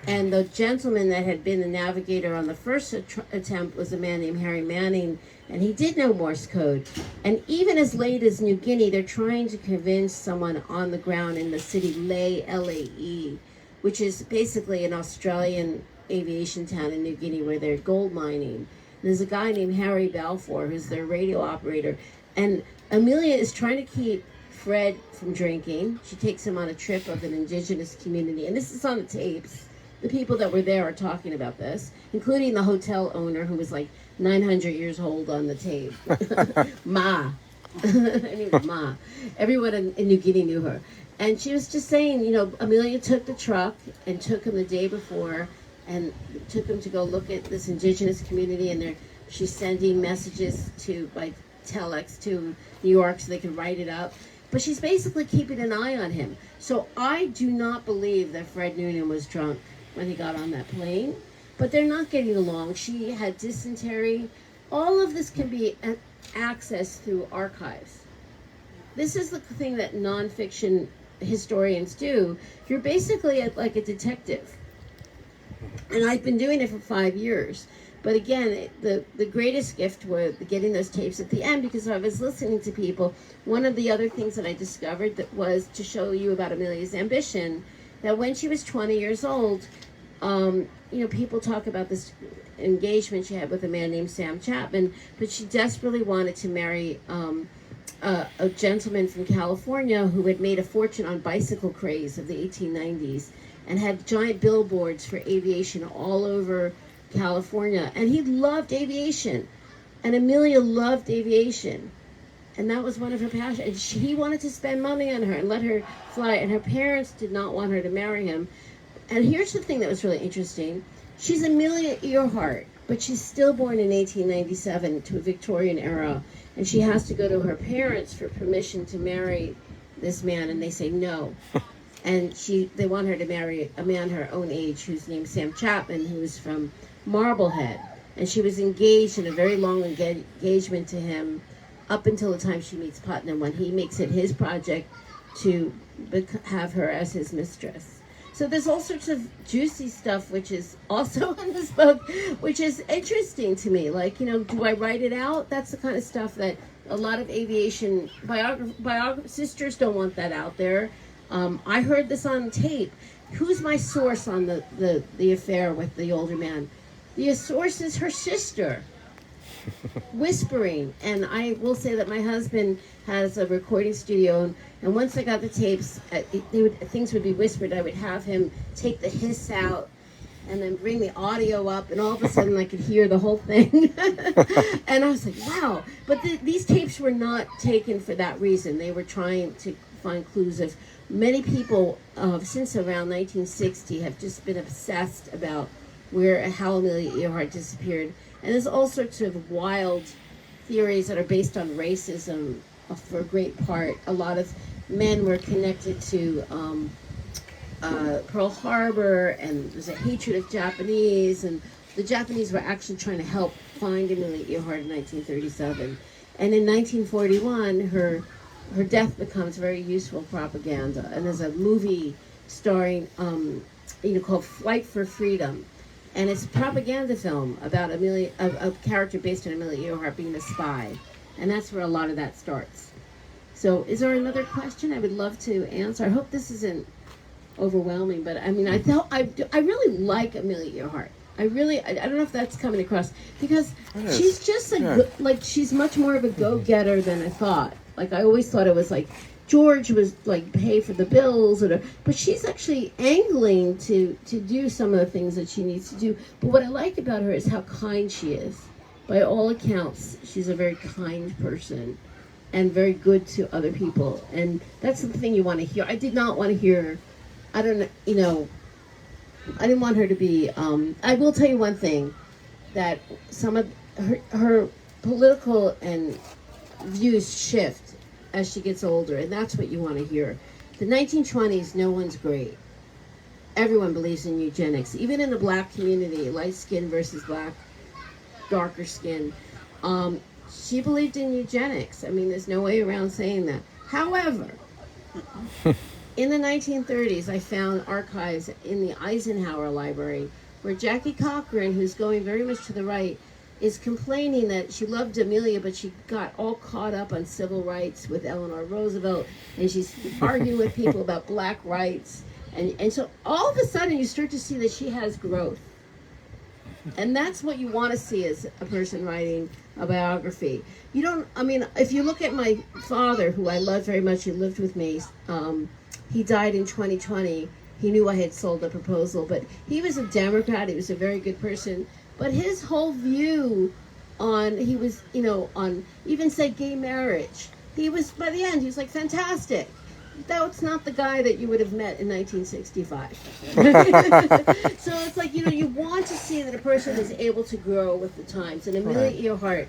S3: And the gentleman that had been the navigator on the first attempt was a man named Harry Manning, and he did know Morse code. And even as late as New Guinea, they're trying to convince someone on the ground in the city Lae, L-A-E, which is basically an Australian aviation town in New Guinea where they're gold mining. And there's a guy named Harry Balfour who's their radio operator. And Amelia is trying to keep Fred from drinking. She takes him on a trip of an indigenous community. And this is on the tapes. The people that were there are talking about this, including the hotel owner who was like 900 years old on the tape. Ma. Her name was Ma. Everyone in New Guinea knew her. And she was just saying, Amelia took the truck and took him the day before and took him to go look at this indigenous community, and she's sending messages by telex to New York so they could write it up. but she's basically keeping an eye on him. So I do not believe that Fred Noonan was drunk when he got on that plane, but they're not getting along. She had dysentery. All of this can be accessed through archives. This is the thing that nonfiction historians do. You're basically like a detective. And I've been doing it for 5 years. But again, the greatest gift was getting those tapes at the end, because I was listening to people. One of the other things that I discovered that was to show you about Amelia's ambition, that when she was 20 years old, people talk about this engagement she had with a man named Sam Chapman, but she desperately wanted to marry a gentleman from California who had made a fortune on bicycle craze of the 1890s and had giant billboards for aviation all over California. And he loved aviation. And Amelia loved aviation. And that was one of her passions. And he wanted to spend money on her and let her fly. And her parents did not want her to marry him. And here's the thing that was really interesting. She's Amelia Earhart, but she's still born in 1897 to a Victorian era. And she has to go to her parents for permission to marry this man, and they say no. And they want her to marry a man her own age who's named Sam Chapman, who's from Marblehead. And she was engaged in a very long engagement to him up until the time she meets Putnam, when he makes it his project to have her as his mistress. So there's all sorts of juicy stuff, which is also in this book, which is interesting to me. Like, do I write it out? That's the kind of stuff that a lot of aviation sisters don't want that out there. I heard this on tape. Who's my source on the affair with the older man? The source is her sister, whispering. And I will say that my husband has a recording studio, and once I got the tapes, things would be whispered. I would have him take the hiss out and then bring the audio up, and all of a sudden I could hear the whole thing. And I was like, wow. But these tapes were not taken for that reason. They were trying to find clues of many people since around 1960 have just been obsessed about how Amelia Earhart disappeared. And there's all sorts of wild theories that are based on racism for a great part. A lot of men were connected to Pearl Harbor, and there's a hatred of Japanese, and the Japanese were actually trying to help find Amelia Earhart in 1937. And in 1941, her death becomes very useful propaganda. And there's a movie starring, called Flight for Freedom. And it's a propaganda film about a character based on Amelia Earhart being a spy. And that's where a lot of that starts. So is there another question I would love to answer? I hope this isn't overwhelming, but I mean, I really like Amelia Earhart. I don't know if that's coming across, because she's just she's much more of a go-getter than I thought. Like, I always thought it was like George was like pay for the bills, but she's actually angling to do some of the things that she needs to do. But what I like about her is how kind she is. By all accounts, she's a very kind person and very good to other people. And that's the thing you want to hear. I did not want to hear, I didn't want her to be, I will tell you one thing, that some of her political and views shift as she gets older, and that's what you want to hear. The 1920s, no one's great. Everyone believes in eugenics, even in the black community, light skin versus black, darker skin. She believed in eugenics. I mean, there's no way around saying that. However, in the 1930s, I found archives in the Eisenhower Library where Jackie Cochran, who's going very much to the right, is complaining that she loved Amelia, but she got all caught up on civil rights with Eleanor Roosevelt, and she's arguing with people about black rights. And so all of a sudden you start to see that she has growth. And that's what you want to see as a person writing a biography. If you look at my father, who I love very much, who lived with me, he died in 2020. He knew I had sold a proposal, but he was a Democrat. He was a very good person. But his whole view on even said gay marriage, by the end, he was like, fantastic. That's not the guy that you would have met in 1965. So it's like, you want to see that a person is able to grow with the times. And Amelia Earhart,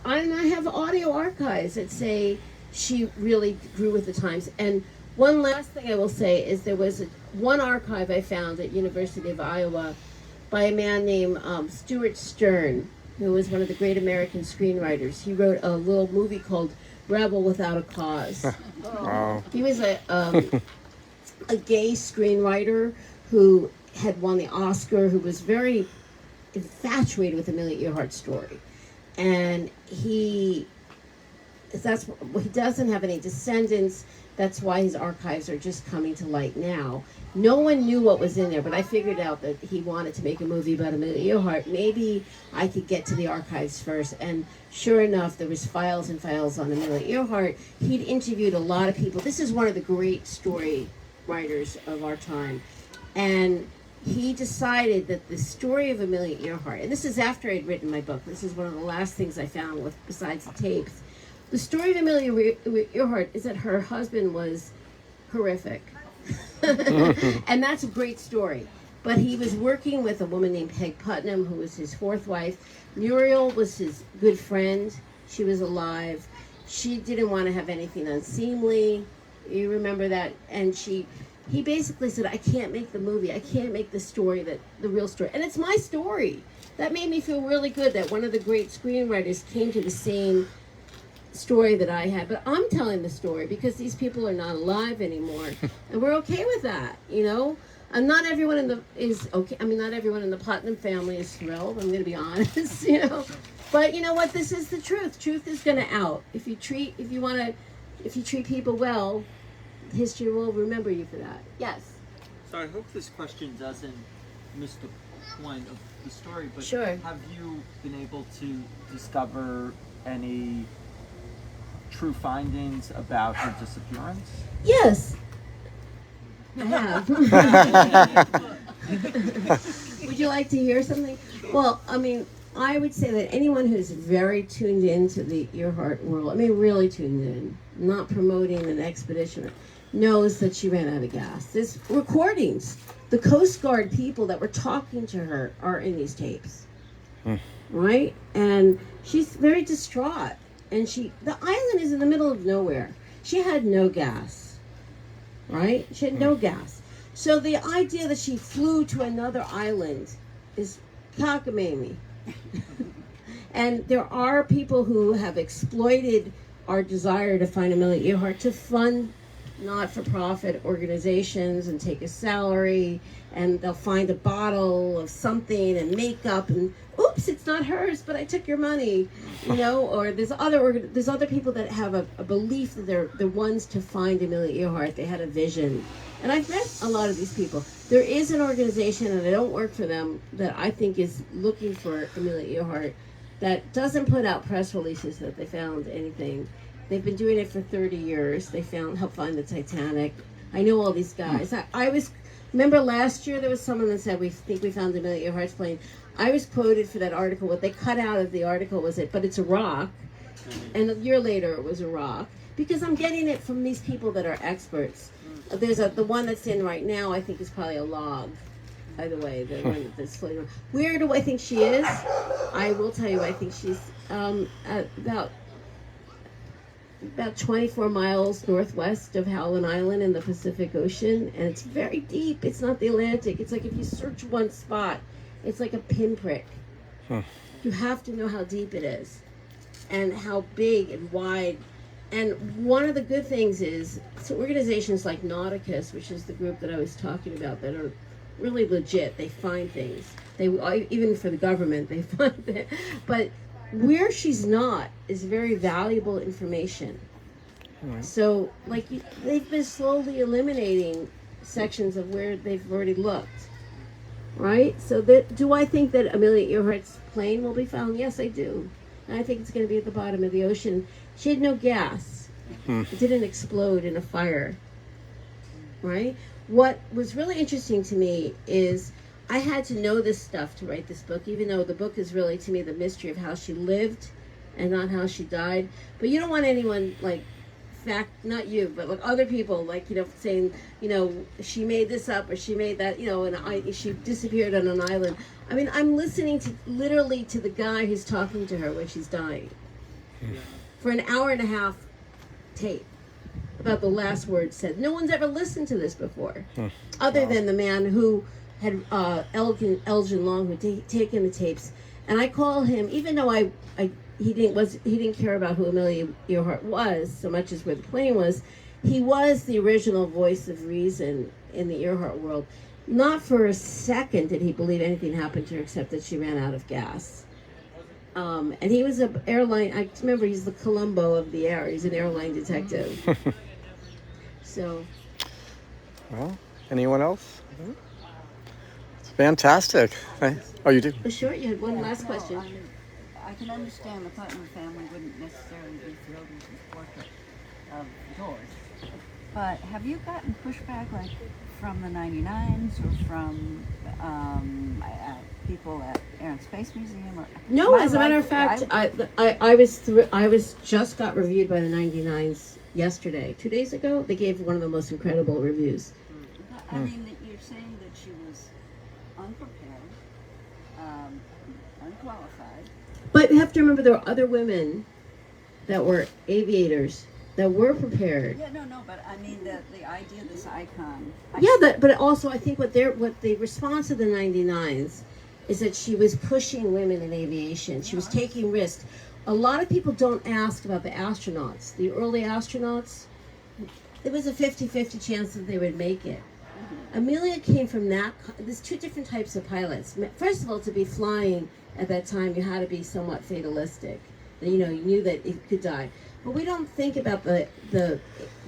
S3: I have audio archives that say she really grew with the times. And one last thing I will say is there was one archive I found at University of Iowa by a man named Stuart Stern, who was one of the great American screenwriters. He wrote a little movie called Rebel Without a Cause.
S4: Wow.
S3: He was a gay screenwriter who had won the Oscar, who was very infatuated with Amelia Earhart's story. And he doesn't have any descendants. That's why his archives are just coming to light now. No one knew what was in there, but I figured out that he wanted to make a movie about Amelia Earhart. Maybe I could get to the archives first. And sure enough, there was files and files on Amelia Earhart. He'd interviewed a lot of people. This is one of the great story writers of our time. And he decided that the story of Amelia Earhart, and this is after I'd written my book, this is one of the last things I found besides the tapes. The story of Amelia Earhart is that her husband was horrific. And that's a great story. But he was working with a woman named Peg Putnam, who was his fourth wife. Muriel was his good friend. She was alive. She didn't want to have anything unseemly. You remember that? And he basically said, I can't make the movie. I can't make the story, the real story. And it's my story. That made me feel really good that one of the great screenwriters came to the same story that I had. But I'm telling the story because these people are not alive anymore. And we're okay with that, you know? And not everyone is okay. I mean, not everyone in the Putnam family is thrilled. I'm going to be honest, you know? But you know what? This is the truth. Truth is going to out. If you treat people well, history will remember you for that. Yes.
S6: So I hope this question doesn't miss the point of the story, but
S3: Sure.
S6: Have you been able to discover any true findings about her disappearance?
S3: Yes. I have. Would you like to hear something? Well, I mean, I would say that anyone who's very tuned into the Earhart world, I mean, really tuned in, not promoting an expedition, knows that she ran out of gas. There's recordings. The Coast Guard people that were talking to her are in these tapes. Right? And she's very distraught. And the island is in the middle of nowhere. She had no gas. Right? She had no gas. So the idea that she flew to another island is cockamamie. And there are people who have exploited our desire to find Amelia Earhart to fund not-for-profit organizations and take a salary, and they'll find a bottle of something and makeup, and oops, it's not hers, but I took your money, you know. Or there's other people that have a belief that they're the ones to find Amelia Earhart. They had a vision, and I've met a lot of these people. There is an organization, and I don't work for them, that I think is looking for Amelia Earhart, that doesn't put out press releases that they found anything. They've been doing it for 30 years. They helped find the Titanic. I know all these guys. Remember last year there was someone that said, we think we found Amelia Earhart's plane. I was quoted for that article. What they cut out of the article was but it's a rock. And a year later it was a rock. Because I'm getting it from these people that are experts. There's the one that's in right now, I think is probably a log. By the way, the one that's floating around. Where do I think she is? I will tell you, I think she's about 24 miles northwest of Howland Island in the Pacific Ocean, and it's very deep. It's not the Atlantic. It's like if you search one spot, it's like a pinprick. You have to know how deep it is and how big and wide. And one of the good things is, so organizations like Nauticus, which is the group that I was talking about, that are really legit. They find things. Even for the government, they find it. But where she's not is very valuable information. So, they've been slowly eliminating sections of where they've already looked, right? So, do I think that Amelia Earhart's plane will be found? Yes, I do. And I think it's going to be at the bottom of the ocean. She had no gas. It didn't explode in a fire, right? What was really interesting to me is I had to know this stuff to write this book, even though the book is really, to me, the mystery of how she lived and not how she died. But you don't want anyone, not you, but other people, saying, she made this up or she made that, and she disappeared on an island. I mean, I'm listening literally to the guy who's talking to her when she's dying for an hour and a half tape about the last word said. No one's ever listened to this before, other than the man who had Elgin Long, who taken the tapes. And I call him, even though he didn't care about who Amelia Earhart was so much as where the plane was. He was the original voice of reason in the Earhart world. Not for a second did he believe anything happened to her except that she ran out of gas. And he was an airline, I remember he's the Columbo of the air. He's an airline detective. So.
S4: Well, anyone else? It's fantastic. Oh, you do?
S3: Sure, you had one last question.
S7: I can understand the Putnam family wouldn't necessarily be thrilled with this portrait of yours. But have you gotten pushback, like from the 99s or from people at Air and Space Museum? Or,
S3: No, as a matter of fact, I was just got reviewed by the 99s yesterday. 2 days ago, they gave one of the most incredible reviews.
S7: I mean, that you're saying that she was unprepared, unqualified.
S3: But you have to remember there were other women that were aviators that were prepared.
S7: Yeah, no, but I mean the idea of this icon.
S3: But also I think what the response of the 99s is that she was pushing women in aviation. She was taking risks. A lot of people don't ask about the astronauts. The early astronauts, there was a 50-50 chance that they would make it. Amelia came from that. There's two different types of pilots. First of all, to be flying at that time, you had to be somewhat fatalistic. You knew that it could die. But we don't think about the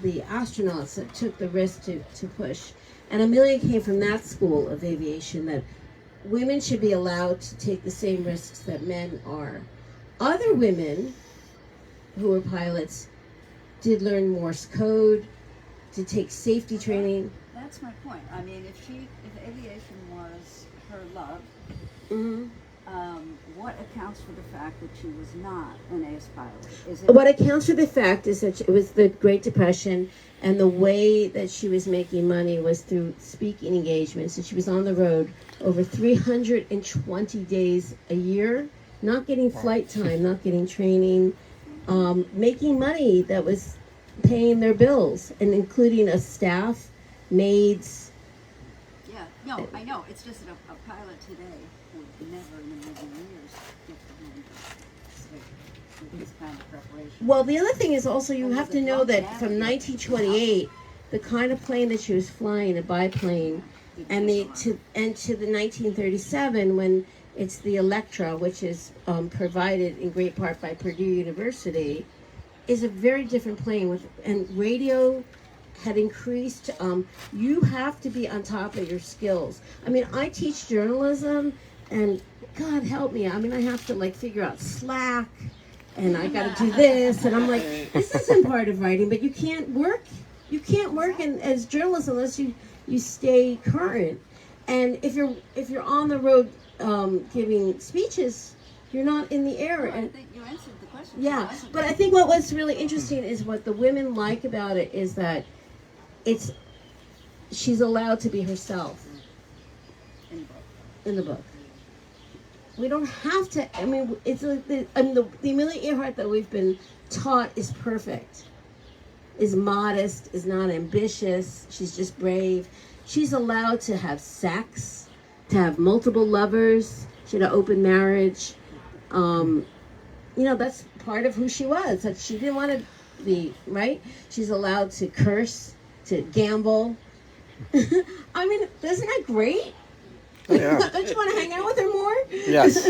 S3: astronauts that took the risk to push. And Amelia came from that school of aviation, that women should be allowed to take the same risks that men are. Other women who were pilots did learn Morse code, to take safety training.
S7: That's my point. I mean, if aviation was her love, what accounts for the fact that she was not an ace pilot?
S3: What accounts for the fact is that it was the Great Depression, and the way that she was making money was through speaking engagements. And she was on the road over 320 days a year, not getting flight time, not getting training, making money that was paying their bills, and including a staff, maids.
S7: Yeah, no, I know. It's just that a pilot today would never in a million years get the money with this kind of preparation.
S3: Well, the other thing is also you have to know that from 1928, the kind of plane that she was flying, a biplane, and to the 1937 when it's the Electra, which is provided in great part by Purdue University, is a very different plane and radio had increased. You have to be on top of your skills. I mean, I teach journalism, and God help me, I mean, I have to figure out Slack, and I got to do this, and I'm like, this isn't part of writing, but you can't work as journalists unless you stay current. And if you're on the road giving speeches, you're not in the air.
S7: Well, I think you answered the question.
S3: Yeah, but I think what was really interesting is what the women like about it is that she's allowed to be herself in the book. We don't have to. I mean, the Amelia Earhart that we've been taught is perfect, is modest, is not ambitious. She's just brave. She's allowed to have sex, to have multiple lovers. She had an open marriage. That's part of who she was. That she didn't want to be, right? She's allowed to curse, to gamble. I mean, isn't that great?
S4: Yeah.
S3: Don't you want to hang out with her more?
S4: Yes.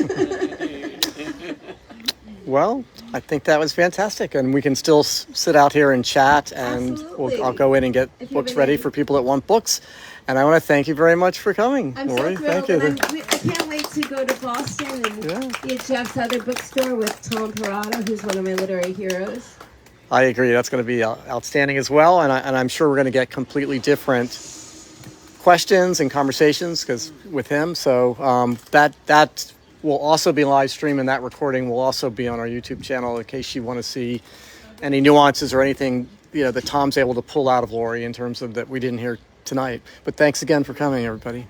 S4: Well, I think that was fantastic, and we can still sit out here and chat, and I'll go in and get books ready for people that want books. And I want to thank you very much for coming,
S3: I'm
S4: Laurie.
S3: so thrilled,
S4: Thank you.
S3: and I can't wait to go to Boston and be at Jeff's other bookstore with Tom Parada, who's one of my literary heroes.
S4: I agree. That's going to be outstanding as well, and I'm sure we're going to get completely different questions and conversations with him. So that will also be live streamed, and that recording will also be on our YouTube channel in case you want to see any nuances or anything that Tom's able to pull out of Laurie in terms of that we didn't hear tonight. But thanks again for coming, everybody.